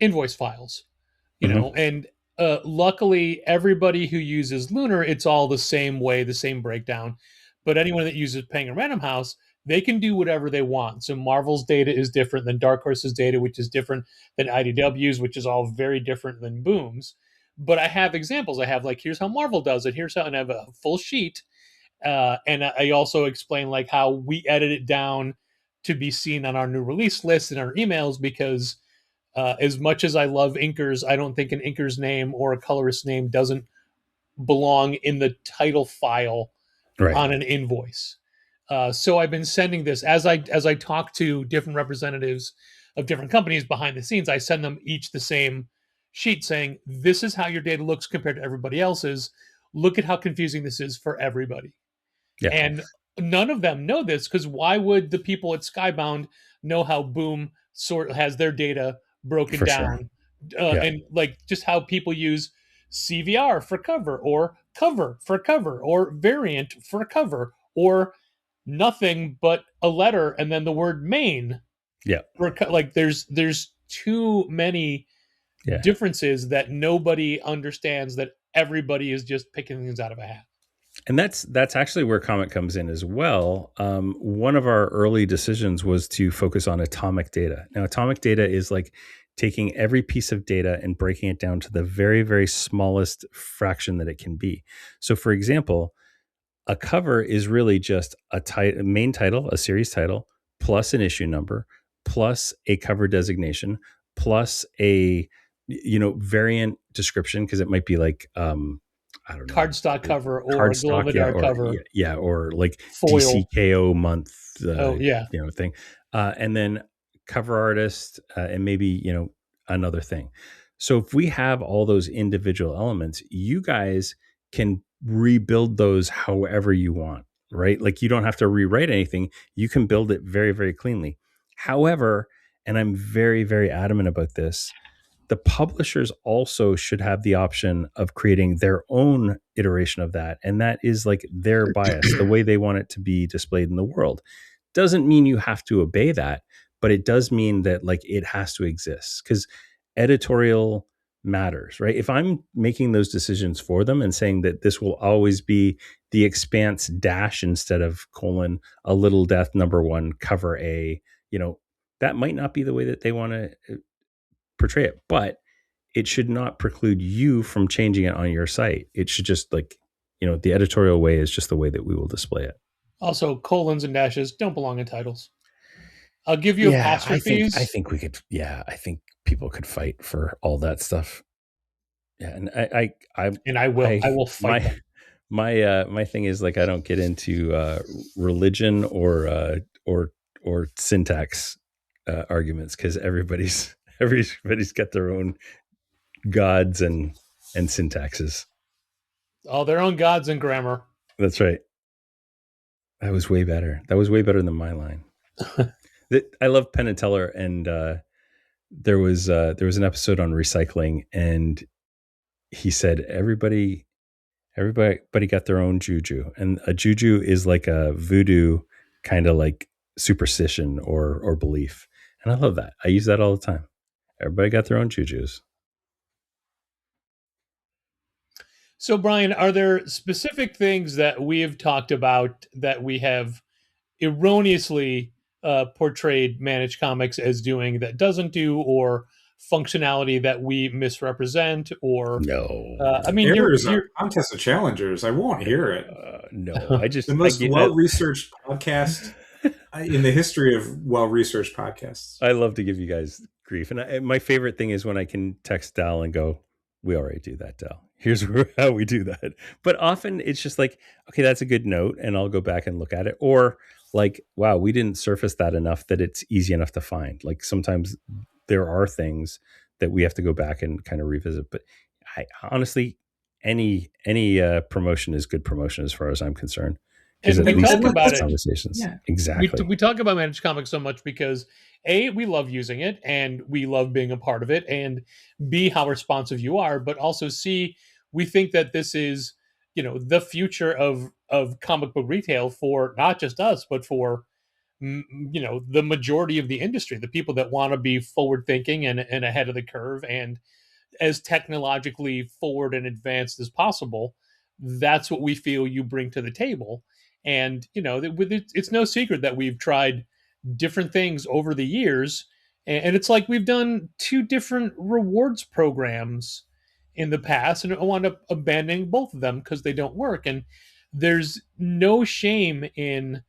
S1: invoice files, and luckily everybody who uses Lunar, it's all the same way, the same breakdown. But anyone that uses Penguin Random House they can do whatever they want. So Marvel's data is different than Dark Horse's data, which is different than IDW's, which is all very different than Boom's. But I have examples. I have like, here's how Marvel does it. Here's how, and I have a full sheet. And I also explain like how we edit it down to be seen on our new release list and our emails, because as much as I love inkers, I don't think an inker's name or a colorist's name doesn't belong in the title file on an invoice. So I've been sending this as I talk to different representatives of different companies behind the scenes. I send them each the same sheet saying, this is how your data looks compared to everybody else's. Look at how confusing this is for everybody.
S3: Yeah.
S1: And none of them know this, because why would the people at Skybound know how Boom sort of has their data broken
S3: For
S1: down?
S3: Sure.
S1: And like just how people use CVR for cover for cover, or variant for cover, or nothing but a letter and then the word main.
S3: Yeah.
S1: Like there's too many differences that nobody understands, that everybody is just picking things out of a hat.
S3: And that's actually where Comet comes in as well. One of our early decisions was to focus on atomic data. Now, atomic data is like taking every piece of data and breaking it down to the very, very smallest fraction that it can be. So, for example, a cover is really just a main title, a series title, plus an issue number, plus a cover designation, plus a variant description, because it might be like I don't know,
S1: cardstock cover or glow in the dark cover,
S3: or like
S1: foil.
S3: DCKO month, thing, and then cover artist, and maybe another thing. So if we have all those individual elements, you guys can rebuild those however you want, right? Like you don't have to rewrite anything. You can build it very, very cleanly. However, and I'm very, very adamant about this, the publishers also should have the option of creating their own iteration of that. And that is like their bias, the way they want it to be displayed in the world. Doesn't mean you have to obey that, but it does mean that like it has to exist, because editorial matters, right? If I'm making those decisions for them and saying that this will always be the Expanse dash instead of colon, a Little Death #1 cover A, that might not be the way that they want to portray it, but it should not preclude you from changing it on your site. It should just the editorial way is just the way that we will display it.
S1: Also, colons and dashes don't belong in titles. I'll give you apostrophes.
S3: I think we could. Yeah, I think people could fight for all that stuff. Yeah, and I will fight. My thing is like I don't get into religion or syntax arguments, because everybody's got their own gods and syntaxes.
S1: All their own gods and grammar.
S3: That's right. That was way better. That was way better than my line. I love Penn and Teller, and there was an episode on recycling, and he said everybody got their own juju, and a juju is like a voodoo kind of like superstition or belief, and I love that. I use that all the time. Everybody got their own jujus.
S1: So, Brian, are there specific things that we have talked about that we have erroneously portrayed Managed Comics as doing that doesn't do, or functionality that we misrepresent? Or
S3: no?
S2: I mean, you're contest of challengers. I won't hear it.
S3: No, I just
S2: the most well-researched podcast in the history of well-researched podcasts.
S3: I love to give you guys grief, and my favorite thing is when I can text Dal and go, "We already do that, Dal. Here's how we do that." But often it's just like, okay, that's a good note, and I'll go back and look at it. Or like, wow, we didn't surface that enough that it's easy enough to find. Like sometimes there are things that we have to go back and kind of revisit. But I honestly, any promotion is good promotion as far as I'm concerned.
S1: And we talk about it.
S3: Conversations. Yeah. Exactly.
S1: We talk about Managed Comics so much because A, we love using it and we love being a part of it, and B, how responsive you are, but also C, we think that this is, the future of comic book retail for not just us, but for, the majority of the industry, the people that want to be forward thinking and ahead of the curve and as technologically forward and advanced as possible. That's what we feel you bring to the table. And it's no secret that we've tried different things over the years, and it's like we've done two different rewards programs in the past, and I wound up abandoning both of them because they don't work. And there's no shame in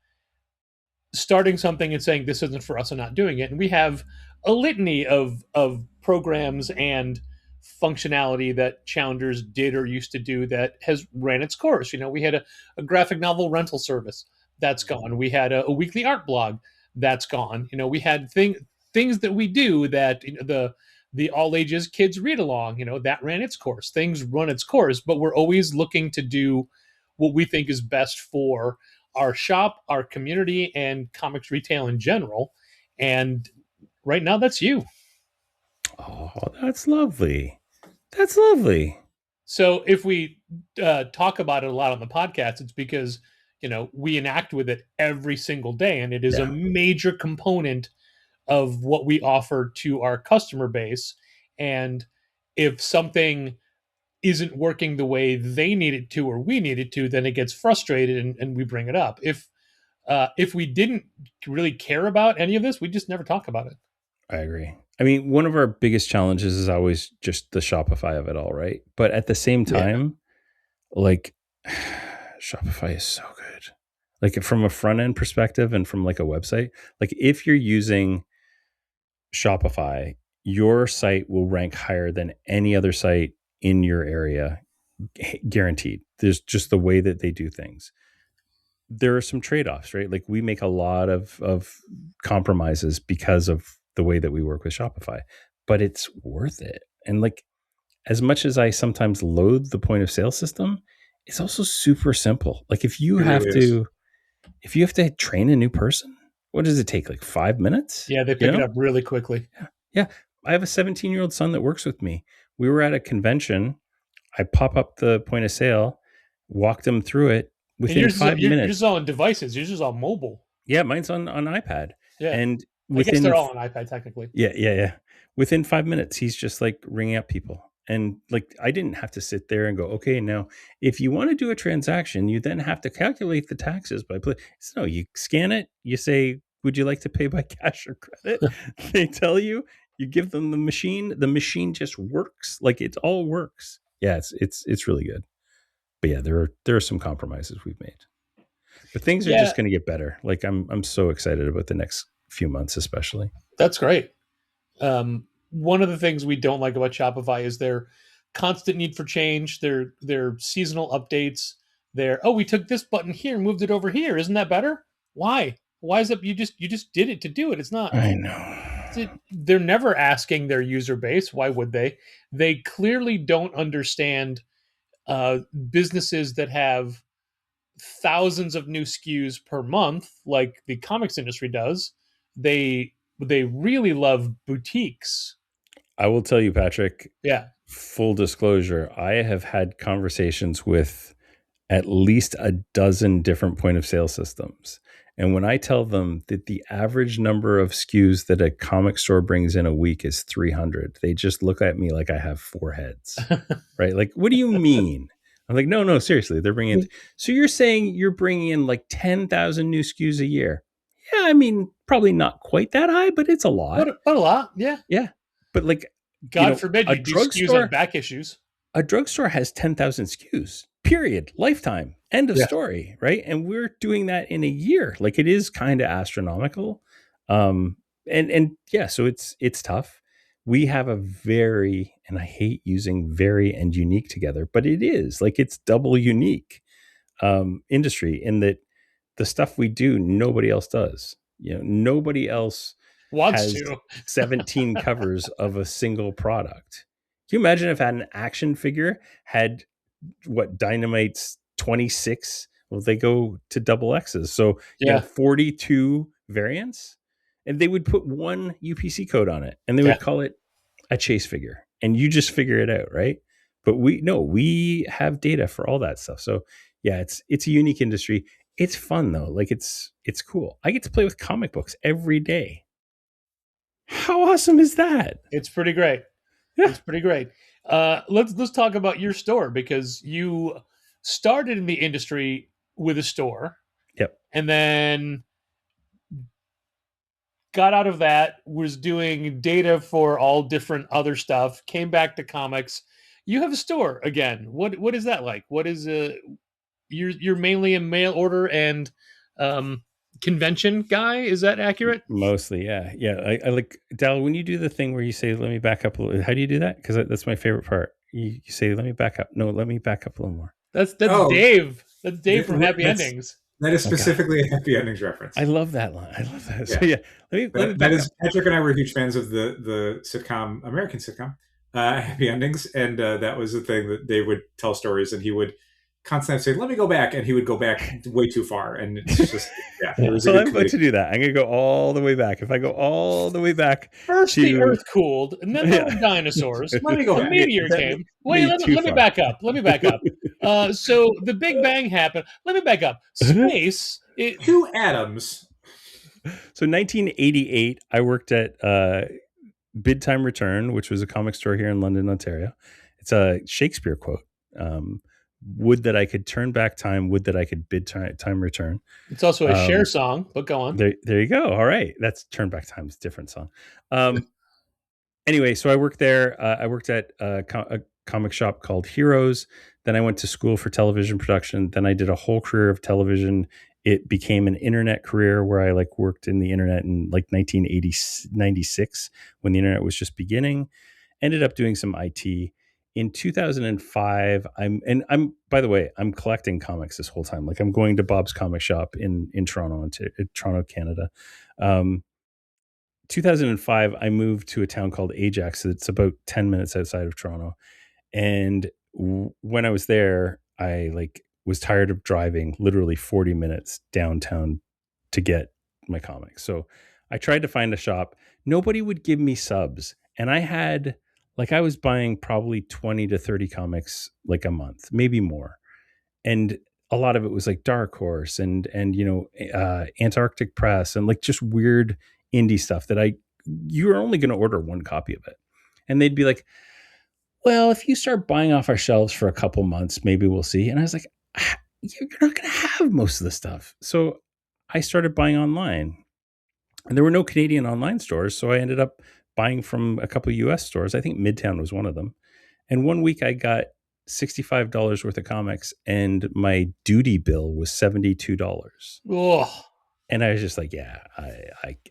S1: starting something and saying this isn't for us and not doing it. And we have a litany of programs and functionality that challengers did or used to do that has ran its course. We had a graphic novel rental service that's gone. We had a weekly art blog that's gone. We had things that we do that the all ages kids read along. That ran its course. Things run its course, but we're always looking to do what we think is best for our shop, our community, and comics retail in general. And right now, that's you.
S3: Oh, that's lovely. That's lovely.
S1: So if we talk about it a lot on the podcast, it's because we enact with it every single day, and it is a major component of what we offer to our customer base. And if something isn't working the way they need it to or we need it to, then it gets frustrated and we bring it up. If we didn't really care about any of this, we just never talk about it.
S3: I agree. I mean, one of our biggest challenges is always just the Shopify of it all, right? But at the same time, like Shopify is so good. Like from a front end perspective and from like a website, like if you're using Shopify, your site will rank higher than any other site in your area, guaranteed. There's just the way that they do things. There are some trade-offs, right? Like we make a lot of compromises because of the way that we work with Shopify, but it's worth it. And like, as much as I sometimes loathe the point of sale system, it's also super simple. Like if you have to train a new person, what does it take? Like 5 minutes?
S1: Yeah, they pick it up really quickly.
S3: Yeah. I have a 17-year-old son that works with me. We were at a convention. I pop up the point of sale, walked him through it within 5 minutes.
S1: You're just on devices. You're just on mobile.
S3: Yeah, mine's on iPad.
S1: Yeah.
S3: And
S1: I guess they're all on iPad technically.
S3: Yeah. Within 5 minutes, he's just like ringing up people. And like, I didn't have to sit there and go, okay, now if you want to do a transaction, you then have to calculate the taxes by play. So no, you scan it, you say, would you like to pay by cash or credit? They tell you, you give them the machine just works. Like it all works. Yeah, it's really good. But yeah, there are some compromises we've made. But things are just going to get better. Like I'm so excited about the next few months, especially.
S1: That's great. One of the things we don't like about Shopify is their constant need for change, their seasonal updates, we took this button here and moved it over here. Isn't that better? Why? Why is it you just did it to do it? It's not.
S3: I know.
S1: They're never asking their user base. Why would they? They clearly don't understand businesses that have thousands of new SKUs per month, like the comics industry does. They really love boutiques.
S3: I will tell you, Patrick.
S1: Yeah.
S3: Full disclosure, I have had conversations with at least a dozen different point of sale systems. And when I tell them that the average number of SKUs that a comic store brings in a week is 300, they just look at me like I have 4 heads, right? Like, what do you mean? I'm like, no, seriously, they're bringing in. So you're saying you're bringing in like 10,000 new SKUs a year? Yeah, I mean, probably not quite that high, but it's a lot.
S1: But a lot, yeah.
S3: Yeah. But like,
S1: God forbid you do SKUs on back issues.
S3: A drugstore has 10,000 SKUs, period, lifetime, end of story, right? And we're doing that in a year. Like it is kind of astronomical. So it's tough. We have a very, and I hate using very and unique together, but it is like it's double unique industry in that the stuff we do, nobody else does. Nobody else
S1: wants to
S3: 17 covers of a single product. Can you imagine if an action figure had Dynamite's 26? Well, they go to double X's. So 42 variants, and they would put one UPC code on it and they would call it a chase figure, and you just figure it out, right? But we have data for all that stuff. So yeah, it's a unique industry. It's fun though. Like it's cool. I get to play with comic books every day. How awesome is that?
S1: It's pretty great. Yeah. It's pretty great. Let's talk about your store, because you started in the industry with a store.
S3: Yep.
S1: And then got out of that, was doing data for all different other stuff, came back to comics. You have a store again. What is that like? What is you're mainly a mail order and convention guy? Is that accurate?
S3: Mostly, yeah. I like, Dal, when you do the thing where you say, let me back up a little, how do you do that? Because that's my favorite part. You say, let me back up. No, let me back up a little more.
S1: That's Dave. That's Dave from Happy Endings.
S2: That is specifically a Happy Endings reference.
S3: I love that line. I love that. So yeah, let me back up.
S2: Patrick and I were huge fans of the sitcom, American sitcom, Happy Endings, and that was the thing that they would tell stories, and he would constantly say, "Let me go back," and he would go back way too far, and it's just
S3: So I'm going to do that. I'm going to go all the way back. If I go all the way back,
S1: first the Earth cooled, and then there were dinosaurs.
S2: Let me go.
S1: A meteor came. Wait, let me back up. Let me back up. So the Big Bang happened. Let me back up. Space.
S2: Two atoms.
S3: So 1988, I worked at Bid Time Return, which was a comic store here in London, Ontario. It's a Shakespeare quote. Would that I could turn back time. Would that I could bid time return.
S1: It's also a Cher song, but go on.
S3: There you go. All right. That's Turn Back Time. It's a different song. Anyway, so I worked there. I worked at a comic shop called Heroes. Then I went to school for television production. Then I did a whole career of television. It became an internet career where I like worked in the internet in like 1996 when the internet was just beginning. Ended up doing some IT. In 2005, I'm by the way, I'm collecting comics this whole time. Like I'm going to Bob's comic shop in Toronto, Toronto, Canada. 2005, I moved to a town called Ajax. It's about 10 minutes outside of Toronto. And when I was there, I like was tired of driving literally 40 minutes downtown to get my comics. So I tried to find a shop. Nobody would give me subs. And I was buying probably 20 to 30 comics like a month, maybe more. And a lot of it was like Dark Horse and Antarctic Press and like just weird indie stuff that you were only going to order one copy of it. And they'd be like, well, if you start buying off our shelves for a couple months, maybe we'll see. And I was like, you're not going to have most of the stuff. So I started buying online. And there were no Canadian online stores. So I ended up buying from a couple of US stores. I think Midtown was one of them. And one week I got $65 worth of comics and my duty bill was $72.
S1: Oh.
S3: And I was just like, yeah,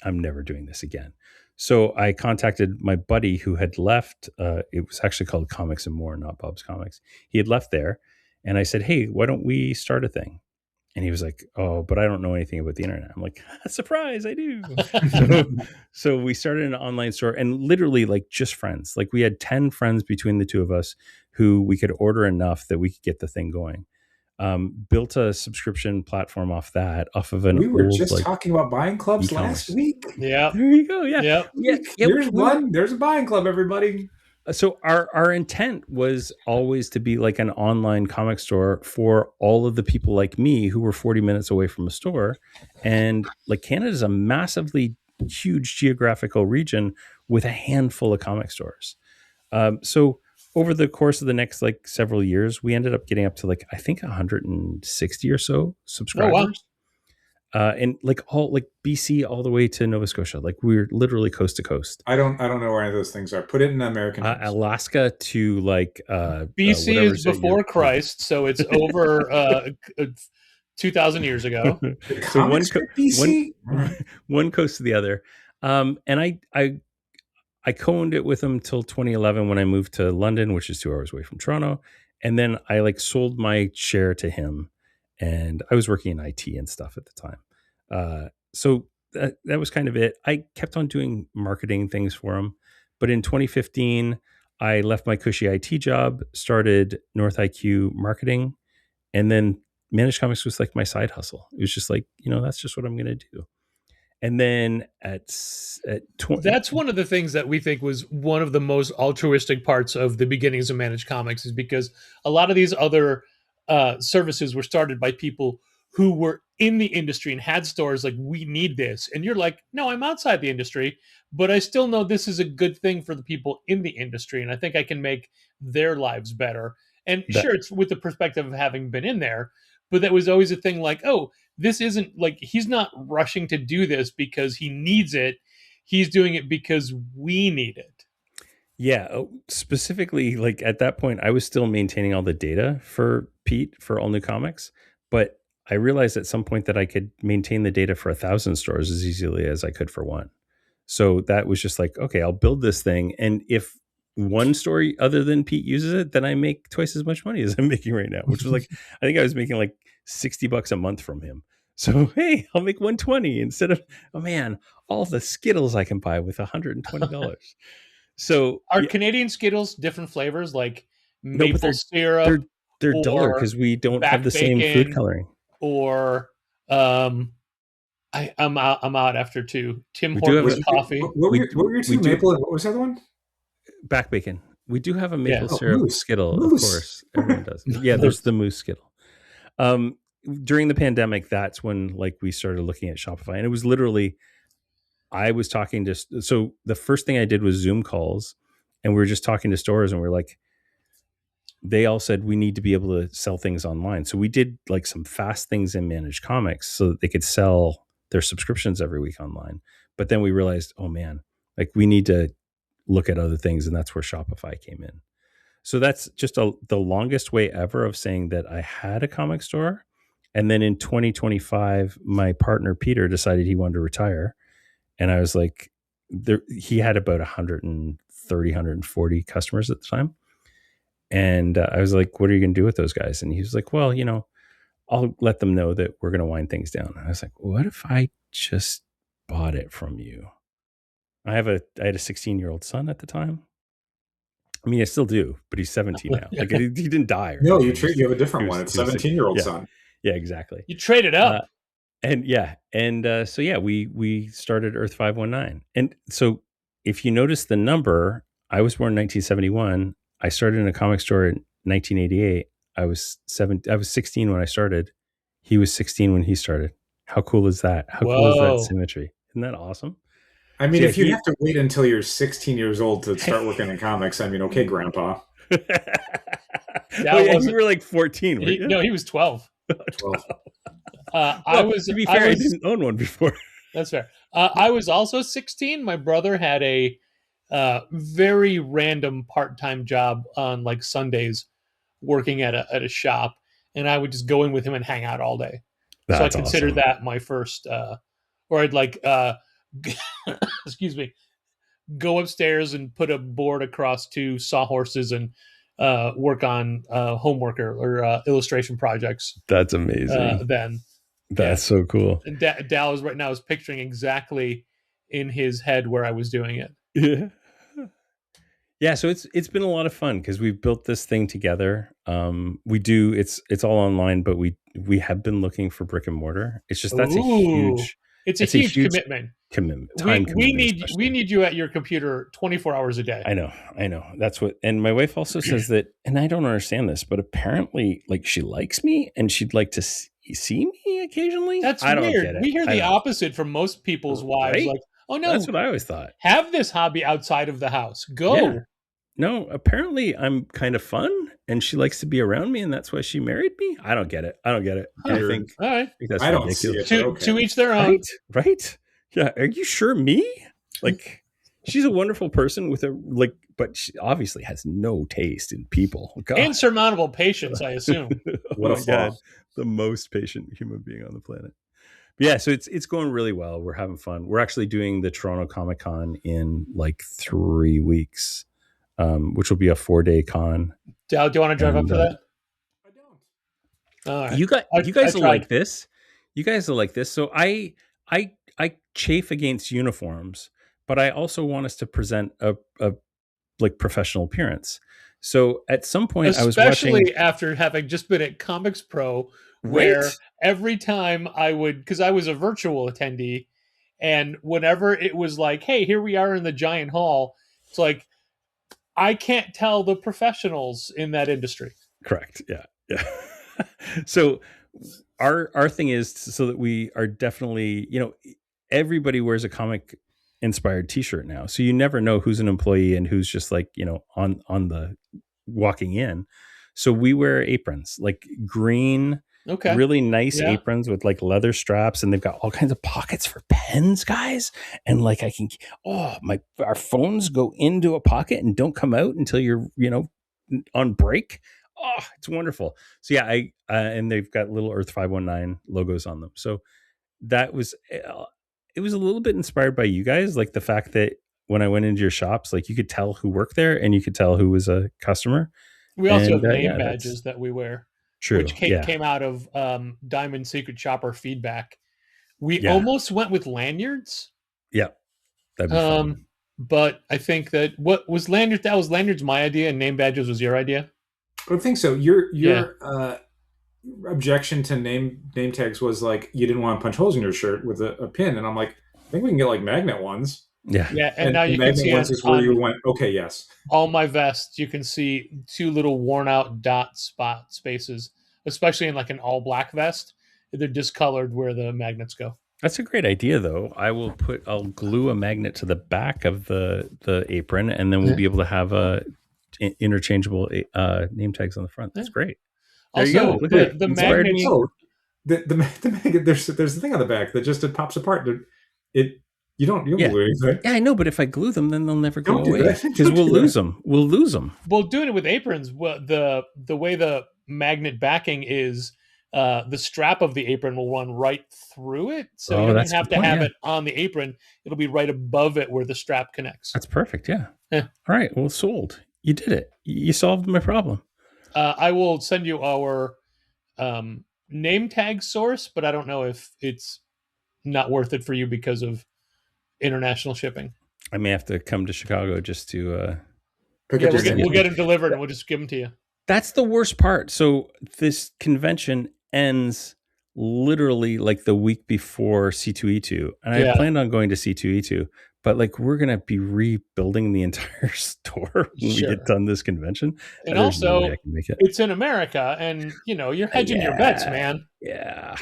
S3: I'm never doing this again. So I contacted my buddy who had left. It was actually called Comics and More, not Bob's Comics. He had left there. And I said, hey, why don't we start a thing? And he was like, oh, but I don't know anything about the internet. I'm like, surprise, I do. So we started an online store and literally like just friends. Like we had 10 friends between the two of us who we could order enough that we could get the thing going. Built a subscription platform off of an
S2: we were
S3: old,
S2: just talking about buying clubs
S3: e-commerce.
S2: last week.
S1: Yeah.
S3: There you go. Yeah.
S2: There's a buying club, everybody.
S3: So our intent was always to be like an online comic store for all of the people like me who were 40 minutes away from a store. And like Canada is a massively huge geographical region with a handful of comic stores. So over the course of the next like several years, we ended up getting up to like, I think 160 or so subscribers. Oh, wow. And like all like BC all the way to Nova Scotia, like we're literally coast to coast.
S2: I don't know where any of those things are. Put it in American.
S3: Alaska to like
S1: BC is before Christ, so it's over 2,000 years ago.
S3: So one coast to the other, and I co-owned it with them till 2011 when I moved to London, which is 2 hours away from Toronto, and then I like sold my share to him. And I was working in IT and stuff at the time. So that was kind of it. I kept on doing marketing things for him. But in 2015, I left my cushy IT job, started North IQ marketing, and then Managed Comics was like my side hustle. It was just like, that's just what I'm going to do. And then that's
S1: one of the things that we think was one of the most altruistic parts of the beginnings of Managed Comics is because a lot of these other services were started by people who were in the industry and had stores like, we need this. And you're like, no, I'm outside the industry, but I still know this is a good thing for the people in the industry. And I think I can make their lives better. And sure, it's with the perspective of having been in there, but that was always a thing like, oh, this isn't like, he's not rushing to do this because he needs it. He's doing it because we need it.
S3: Yeah, specifically, like at that point, I was still maintaining all the data for Pete for all new comics, but I realized at some point that I could maintain the data for 1,000 stores as easily as I could for one. So that was just like, okay, I'll build this thing, and if one store other than Pete uses it, then I make twice as much money as I'm making right now, which was like, I think I was making like $60 a month from him. So hey, I'll make 120 instead of, oh man, all the Skittles I can buy with $120. So
S1: Are Canadian Skittles different flavors, like
S3: no, but
S1: maple syrup?
S3: they're duller
S1: or
S3: because we don't have the
S1: back
S3: same food
S1: bacon,
S3: coloring.
S1: Or I'm out after two. Tim
S3: We do have
S1: Hortons coffee.
S2: What were your two maple and what was the other one?
S3: Back bacon. We do have a maple
S1: Yeah.
S3: syrup
S2: Moose.
S3: Skittle,
S2: Moose.
S3: of course. Everyone does. Yeah, there's the Moose Skittle. During the pandemic, that's when like we started looking at Shopify, and it was literally, I was talking to, so the first thing I did was Zoom calls, and we were just talking to stores, and we're like, they all said we need to be able to sell things online. So we did like some fast things in Managed Comics so that they could sell their subscriptions every week online. But then we realized, oh man, like we need to look at other things, and that's where Shopify came in. So that's just the longest way ever of saying that I had a comic store. And then in 2025, my partner Peter decided he wanted to retire. And I was like, he had about 130, 140 customers at the time. And I was like, what are you going to do with those guys? And he was like, well, I'll let them know that we're going to wind things down. And I was like, what if I just bought it from you? I had a 16-year-old son at the time. I mean, I still do, but he's 17 now. Like he didn't die.
S2: No, you have a different one. It's 17-year-old
S3: yeah.
S2: son.
S3: Yeah, exactly.
S1: You traded up.
S3: So we started Earth 519. And so if you notice the number, I was born in 1971. I started in a comic store in 1988. I was 16 when I started. He was 16 when he started. How cool is that? How cool is that symmetry? Isn't that awesome?
S2: I mean, if you have to wait until you're 16 years old to start working in comics, I mean, okay, Grandpa.
S3: You were like 14, right?
S1: No, he was 12.
S2: 12.
S3: To be fair, I didn't own one before.
S1: That's fair. I was also 16. My brother had a very random part-time job on like Sundays, working at a shop, and I would just go in with him and hang out all day. So I considered that my first, or I'd like, excuse me, go upstairs and put a board across two sawhorses and work on homework or illustration projects.
S3: That's amazing. That's so cool.
S1: And Dal is right now is picturing exactly in his head where I was doing it.
S3: Yeah. Yeah, so it's been a lot of fun because we've built this thing together. It's all online, but we have been looking for brick and mortar. It's just that's a huge commitment.
S1: We need you at your computer 24 hours a day.
S3: I know. That's what, and my wife also says that, and I don't understand this, but apparently like she likes me and she'd like to see me occasionally.
S1: That's
S3: I
S1: weird.
S3: Don't get it.
S1: We hear the opposite from most people's wives.
S3: Right?
S1: Like, oh no,
S3: that's what I always thought.
S1: Have this hobby outside of the house. Go.
S3: Yeah. No, apparently I'm kind of fun and she likes to be around me and that's why she married me. I don't get it. I think,
S1: all right.
S3: I think that's
S2: ridiculous.
S1: To each their own.
S3: Right? Yeah. Are you sure me? Like, she's a wonderful person but she obviously has no taste in people. God.
S1: Insurmountable patience, I assume.
S2: What a flaw.
S3: God, the most patient human being on the planet. But yeah, so it's going really well. We're having fun. We're actually doing the Toronto Comic Con in like 3 weeks. Which will be a 4-day con.
S1: Dal, do you want to drive up for that?
S2: I don't.
S1: All right.
S3: You guys will like this. You guys will like this. So I chafe against uniforms, but I also want us to present a like professional appearance. So at some point,
S1: especially after having just been at Comics Pro, where every time because I was a virtual attendee, and whenever it was like, hey, here we are in the giant hall, it's like, I can't tell the professionals in that industry.
S3: Correct. Yeah. So our thing is so that we are definitely, everybody wears a comic inspired t-shirt now. So you never know who's an employee and who's just like, on the walking in. So we wear aprons, like green
S1: Okay.
S3: Really nice
S1: Yeah.
S3: aprons with like leather straps, and they've got all kinds of pockets for pens, guys. And like our phones go into a pocket and don't come out until you're on break. Oh, it's wonderful. So yeah, and they've got little Earth 519 logos on them. So that was it was a little bit inspired by you guys, like the fact that when I went into your shops, like you could tell who worked there and you could tell who was a customer.
S1: We also
S3: And
S1: have name
S3: yeah, that's
S1: badges that we wear,
S3: true.
S1: which
S3: Yeah,
S1: came out of Diamond Secret Shopper feedback. We
S3: yeah,
S1: almost went with lanyards,
S3: yeah. That'd be fun.
S1: but I think that what was lanyards. That was lanyards my idea, and name badges was your idea.
S2: I don't think so. Your objection to name tags was like you didn't want to punch holes in your shirt with a pin, and I'm like, I think we can get like magnet ones.
S3: Yeah,
S1: Yeah, and now you can
S2: magnet
S1: see
S2: ones is where you went. Okay, yes.
S1: all my vests. You can see two little worn out dot spot spaces, especially in like an all black vest. They're discolored where the magnets go.
S3: that's a great idea, though. I'll glue a magnet to the back of the apron, and then we'll be able to have interchangeable name tags on the front. That's great. There you
S1: Also,
S3: go. Look at it.
S1: the
S3: Inspired
S1: magnets.
S3: me.
S2: Oh, the magnet. There's the thing on the back that just it pops apart. You don't glue anything.
S3: Yeah, I know, but if I glue them, then they'll never go
S2: Don't do
S3: away
S2: that.
S3: because
S2: Don't
S3: we'll
S2: do that.
S3: lose them. We'll lose them.
S1: Well, doing it with aprons, the way the magnet backing is, the strap of the apron will run right through it, so you don't have to have it on the apron. It'll be right above it where the strap connects.
S3: That's perfect. Yeah.
S1: Yeah.
S3: All right. Well, sold. You did it. You solved my problem.
S1: I will send you our name tag source, but I don't know if it's not worth it for you because of international shipping.
S3: I may have to come to Chicago just to.
S1: We'll get them delivered and we'll just give them to you.
S3: That's the worst part. So this convention ends literally like the week before C2E2, and I planned on going to C2E2, but like we're gonna be rebuilding the entire store when we get done this convention.
S1: And also, no it's in America, and you're hedging your bets, man.
S3: Yeah.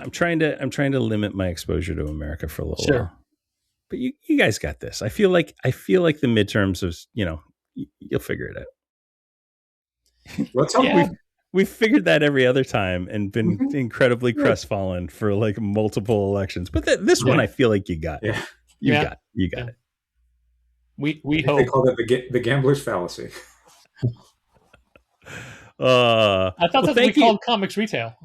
S3: I'm trying to limit my exposure to America for a little while. But you guys got this. I feel like the midterms is you'll figure it out.
S2: Let's hope
S3: we've figured that every other time and been incredibly crestfallen for like multiple elections. But this one, I feel like you got.
S2: Yeah.
S3: You got it.
S1: We hope.
S2: They call that the gambler's fallacy.
S1: I thought that's what we called comics retail.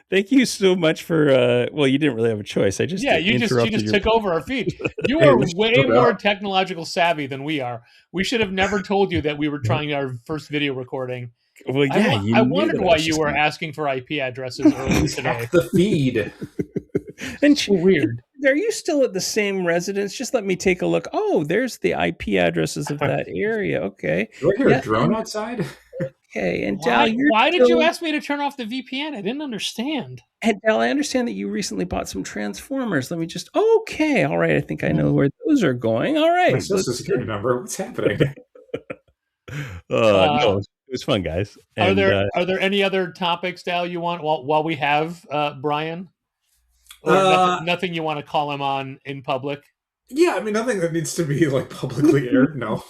S3: Thank you so much for. Well, you didn't really have a choice. I just
S1: you just took over our feed. You are way more technological savvy than we are. We should have never told you that we were trying our first video recording.
S3: Well, yeah,
S1: I wondered why you were asking for IP addresses earlier today.
S2: The feed.
S3: And
S1: weird.
S3: Are you still at the same residence? Just let me take a look. Oh, there's the IP addresses of that area. Okay.
S2: Do I hear a drone outside?
S3: Okay, and Dal,
S1: why did you ask me to turn off the VPN? I didn't understand.
S3: And Dal, I understand that you recently bought some Transformers. Let me just. Okay, all right. I think I know where those are going. All right.
S2: My social security number. What's happening?
S3: No, it was fun, guys.
S1: And, are there any other topics, Dal, you want while we have Brian? Or nothing you want to call him on in public?
S2: Yeah, I mean, nothing that needs to be like publicly aired. No,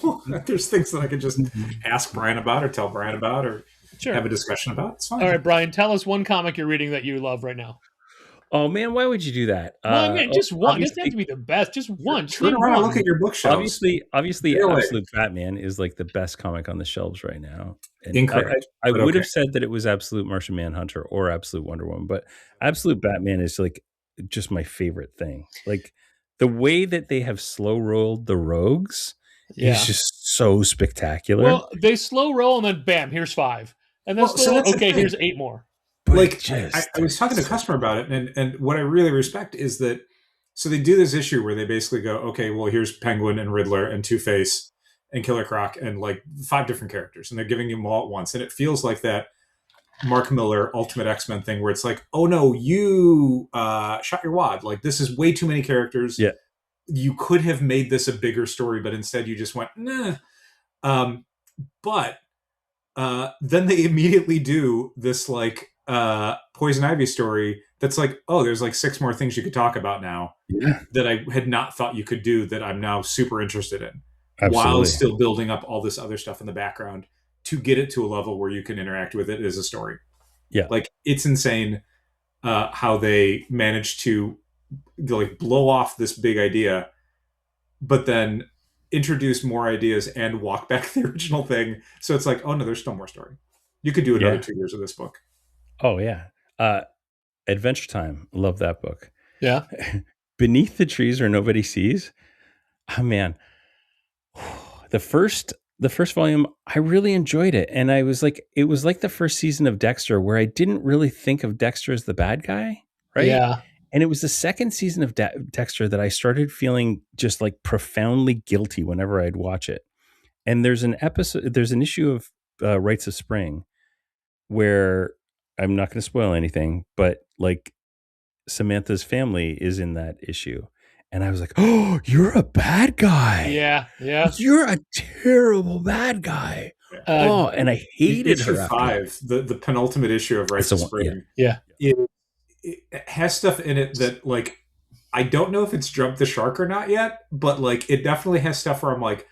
S2: there's things that I could just ask Brian about, or tell Brian about, or have a discussion about. It's fine.
S1: All right, Brian, tell us one comic you're reading that you love right now.
S3: Oh man, why would you do that?
S1: Well, man, just one. It doesn't have to be the best. Just one.
S2: Turn around, look at your bookshelves.
S3: Obviously, Absolute Batman is like the best comic on the shelves right now. And
S2: incorrect.
S3: I would have said that it was Absolute Martian Manhunter or Absolute Wonder Woman, but Absolute Batman is like just my favorite thing. Like the way that they have slow rolled the rogues is just so spectacular.
S1: Well, they slow roll and then bam, here's 5. And then here's 8 more.
S2: Like I was talking to a customer about it, and what I really respect is that so they do this issue where they basically go, okay, well, here's Penguin and Riddler and Two-Face and Killer Croc and like 5 different characters, and they're giving you them all at once, and it feels like that Mark Miller Ultimate X-Men thing where it's like, oh no, you shot your wad. Like this is way too many characters.
S3: Yeah.
S2: You could have made this a bigger story, but instead you just went, nah. But then they immediately do this like Poison Ivy story that's like, oh, there's like 6 more things you could talk about now that I had not thought you could do that I'm now super interested in. Absolutely. While still building up all this other stuff in the background to get it to a level where you can interact with it as a story.
S3: Yeah.
S2: Like, it's insane how they managed to like blow off this big idea, but then introduce more ideas and walk back the original thing. So it's like, oh no, there's still more story. You could do another 2 years of this book.
S3: Oh yeah. Adventure Time. Love that book.
S1: Yeah.
S3: Beneath the Trees Where Nobody Sees. Oh man. The first volume, I really enjoyed it. And I was like, it was like the first season of Dexter where I didn't really think of Dexter as the bad guy. Right.
S1: Yeah.
S3: And it was the second season of Dexter that I started feeling just like profoundly guilty whenever I'd watch it. And there's an issue of Rites of Spring where I'm not going to spoil anything, but like Samantha's family is in that issue. And I was like, oh, you're a bad guy.
S1: Yeah. Yeah.
S3: You're a terrible bad guy. And I hated
S2: issue
S3: her.
S2: 5, the penultimate issue of Rites of Spring.
S1: Yeah.
S2: It has stuff in it that, like, I don't know if it's jumped the shark or not yet, but like it definitely has stuff where I'm like,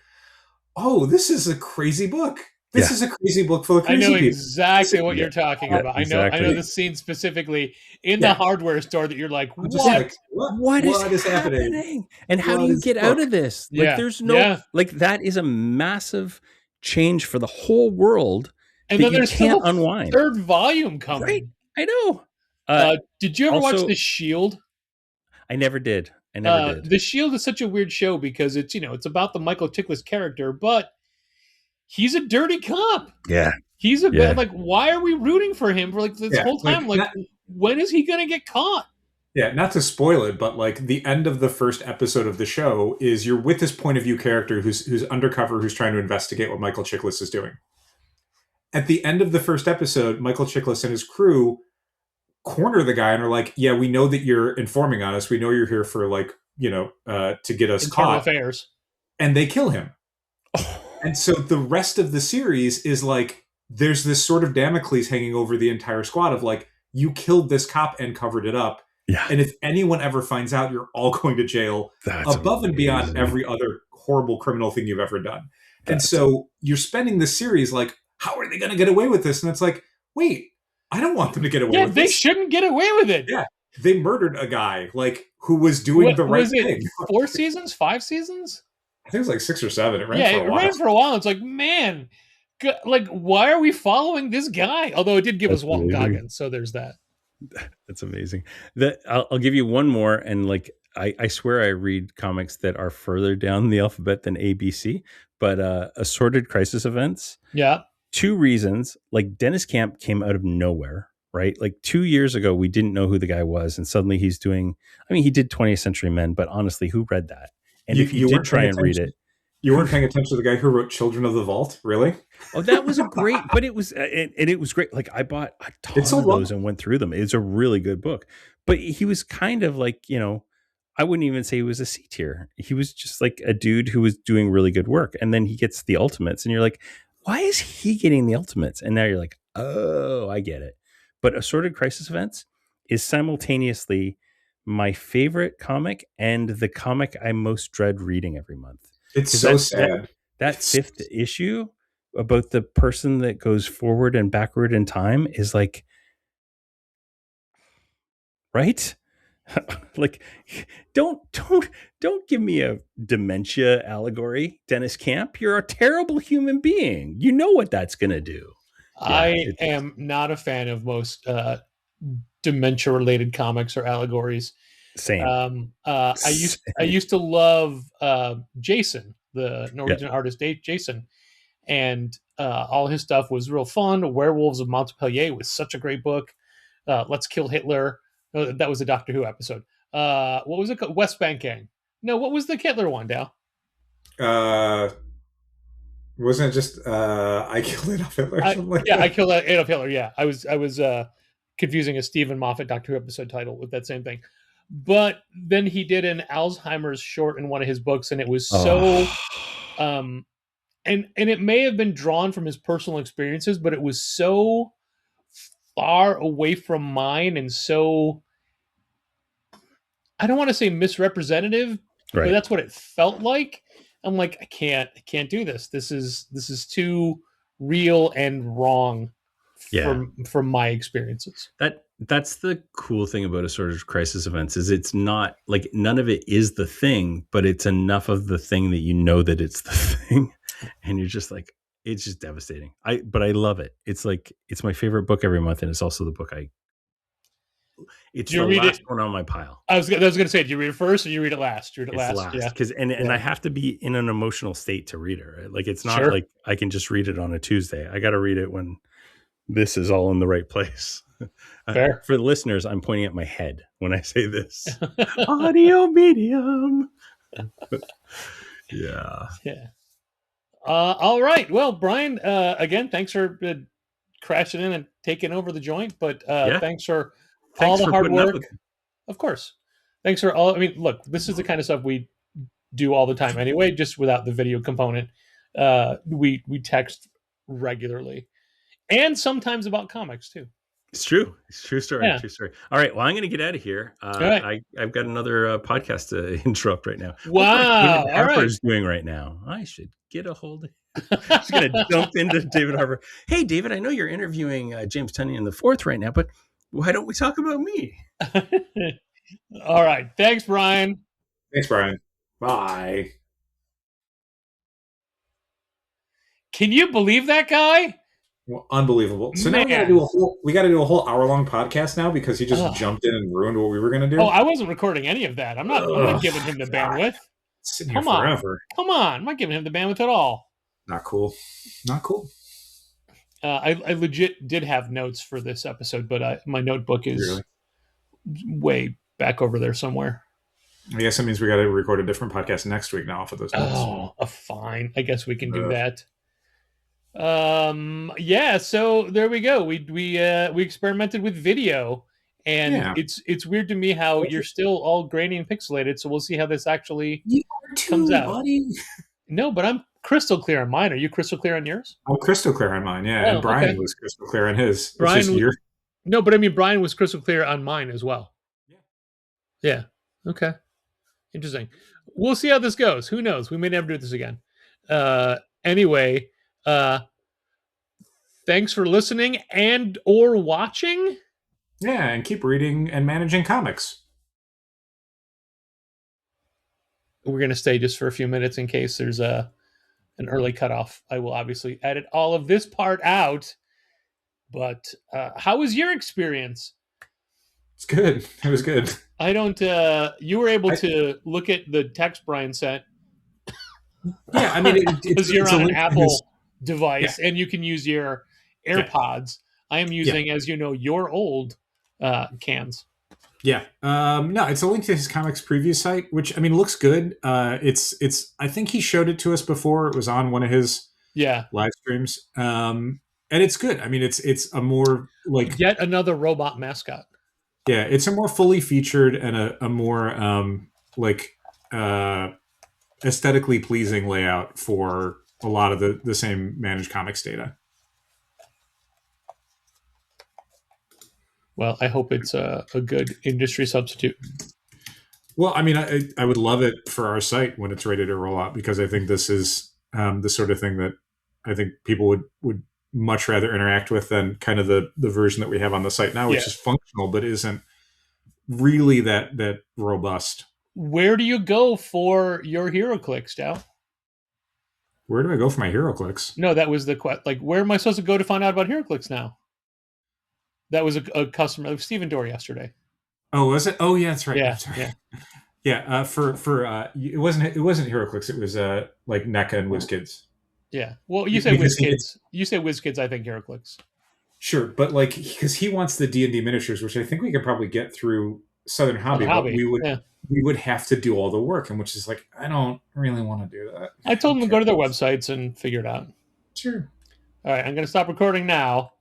S2: oh, this is a crazy book. This is a crazy book full of crazy people.
S1: I know exactly what you're talking about.
S3: Exactly.
S1: I know the scene specifically in the hardware store that you're like, what?
S2: Like,
S3: what is happening? And how do you get out of this? Like, there's no, like, that is a massive change for the whole world.
S1: And then there's
S3: can't
S1: still a
S3: unwind.
S1: third volume coming.
S3: Right. I know.
S1: Did you ever watch The Shield?
S3: I never did. did.
S1: The Shield is such a weird show because it's, it's about the Michael Chiklis character, but he's a dirty cop.
S3: Yeah.
S1: He's a bad, like, why are we rooting for him for like this whole time? Like, when is he going to get caught?
S2: Yeah, not to spoil it, but like the end of the first episode of the show is you're with this point of view character who's undercover, who's trying to investigate what Michael Chiklis is doing. At the end of the first episode, Michael Chiklis and his crew corner the guy and are like, yeah, we know that you're informing on us. We know you're here for like, to get us
S1: Internal
S2: caught.
S1: affairs.
S2: And they kill him. And so the rest of the series is like, there's this sort of Damocles hanging over the entire squad of like, you killed this cop and covered it up.
S3: Yeah.
S2: And if anyone ever finds out, you're all going to jail.
S3: That's
S2: above and beyond every other horrible criminal thing you've ever done. And so you're spending this series like, how are they going to get away with this? And it's like, wait, I don't want them to get away with this.
S1: Yeah, they shouldn't get away with it.
S2: Yeah. They murdered a guy like who was doing the right thing.
S1: 4 seasons? 5 seasons?
S2: I think it was like 6 or 7. It ran for a while.
S1: It ran for a while. It's like, man, like, why are we following this guy? Although it did give us Walton Goggins, so there's that.
S3: That's amazing. I'll give you one more, and like I swear I read comics that are further down the alphabet than ABC, but Assorted Crisis Events.
S1: Yeah.
S3: 2 reasons. Like, Dennis Camp came out of nowhere, right? Like 2 years ago, we didn't know who the guy was, and suddenly he's doing. I mean, he did 20th Century Men, but honestly, who read that? And if you did try and read it,
S2: you weren't paying attention to the guy who wrote Children of the Vault, really?
S3: Oh, that was a great, but it was, and it was great. Like, I bought a ton of those and went through them. It's a really good book. But he was kind of like, I wouldn't even say he was a C tier. He was just like a dude who was doing really good work. And then he gets the Ultimates, and you're like, why is he getting the Ultimates? And now you're like, oh, I get it. But Assorted Crisis Events is simultaneously my favorite comic and the comic I most dread reading every month.
S2: It's so sad.
S3: That 5th issue about the person that goes forward and backward in time is like, right? Like, don't give me a dementia allegory, Dennis Camp. You're a terrible human being. You know what that's going to do.
S1: I am not a fan of most dementia related comics or allegories.
S3: Same.
S1: I used to love Jason, the Norwegian artist Jason, and all his stuff was real fun. Werewolves of Montpellier was such a great book. Let's Kill Hitler. That was a Doctor Who episode. What was it called? West Bank Gang. No, what was the Hitler one, Dal?
S2: Wasn't it just I Killed Adolf Hitler?
S1: I Killed Adolf Hitler. Yeah, I was confusing a Stephen Moffat Doctor Who episode title with that same thing. But then he did an Alzheimer's short in one of his books, and it was so, and it may have been drawn from his personal experiences, but it was so far away from mine and so, I don't want to say misrepresentative, but that's what it felt like. I'm like, I can't do this. This is too real and wrong from my experiences.
S3: That's the cool thing about assorted crisis events is it's not like none of it is the thing, but it's enough of the thing that you know that it's the thing, and you're just like, it's just devastating. But I love it. It's like it's my favorite book every month, and it's also the book it's the last one on my pile.
S1: I was going to say, do you read it first or you read it last? You read it last.
S3: Yeah. Because and I have to be in an emotional state to read it. Right? Like it's not like I can just read it on a Tuesday. I got to read it when this is all in the right place. For the listeners, I'm pointing at my head when I say this. Audio medium. Yeah.
S1: All right. Well, Brian, again, thanks for crashing in and taking over the joint. But thanks for all the hard work. Of course. Thanks for all. I mean, look, this is the kind of stuff we do all the time anyway, just without the video component. We text regularly, and sometimes about comics too.
S3: It's true. It's true story. Yeah. True story. All right. Well, I'm going to get out of here. I've got another podcast to interrupt right now.
S1: Wow.
S3: What Harper's doing right now. I should get a hold of I'm just going to jump into David Harper. Hey, David, I know you're interviewing James Tynion IV right now, but why don't we talk about me?
S1: All right. Thanks, Brian.
S2: Thanks, Brian. Bye.
S1: Can you believe that guy?
S2: Well, unbelievable. So now we got to do a whole hour-long podcast now because he just jumped in and ruined what we were going to do.
S1: Oh, I wasn't recording any of that. I'm not giving him the bandwidth.
S2: Sitting here forever.
S1: Come on. I'm not giving him the bandwidth at all.
S2: Not cool. Not cool.
S1: I legit did have notes for this episode, but my notebook is way back over there somewhere.
S2: I guess that means we got to record a different podcast next week now off of those notes.
S1: Oh, fine. I guess we can do that. So there we go. We experimented with video, and it's weird to me how you're still all grainy and pixelated. So we'll see how this actually comes out. Buddy. No, but I'm crystal clear on mine. Are you crystal clear on yours?
S2: I'm crystal clear on mine. Yeah, and Brian was crystal clear on his.
S1: No, but I mean Brian was crystal clear on mine as well. Yeah. Okay. Interesting. We'll see how this goes. Who knows? We may never do this again. Anyway. Thanks for listening and or watching.
S2: Yeah, and keep reading and managing comics.
S1: We're going to stay just for a few minutes in case there's an early cutoff. I will obviously edit all of this part out. But how was your experience?
S2: It's good. It was good.
S1: I don't... you were able to look at the text Brian sent.
S2: Yeah, I mean...
S1: Because you're on an Apple device, and you can use your AirPods. I am using, as you know, your old cans.
S2: Yeah. No, it's a link to his comics preview site, which, I mean, looks good. It's. I think he showed it to us before. It was on one of his live streams. And it's good. I mean, it's a more like...
S1: Yet another robot mascot.
S2: Yeah, it's a more fully featured and a more aesthetically pleasing layout for a lot of the same managed comics data.
S1: Well, I hope it's a good industry substitute.
S2: Well, I mean, I would love it for our site when it's ready to roll out, because I think this is the sort of thing that I think people would much rather interact with than kind of the version that we have on the site now, which is functional but isn't really that robust.
S1: Where do you go for your HeroClix, Dal?
S2: Where do I go for my HeroClix?
S1: No, that was the question. Like, where am I supposed to go to find out about HeroClix now? That was a customer of Stephen Dorr yesterday.
S2: Oh, was it? Oh, yeah, that's right.
S1: Yeah,
S2: yeah. For it wasn't HeroClix. It was like NECA and WizKids.
S1: Yeah. Well, you say WizKids. You say WizKids. I think HeroClix.
S2: Sure, but like because he wants the D&D miniatures, which I think we could probably get through Southern Hobby, but we would have to do all the work, and which is like I don't really want to do that.
S1: I told him to go to their websites and figure it out.
S2: Sure.
S1: All right, I'm going to stop recording now.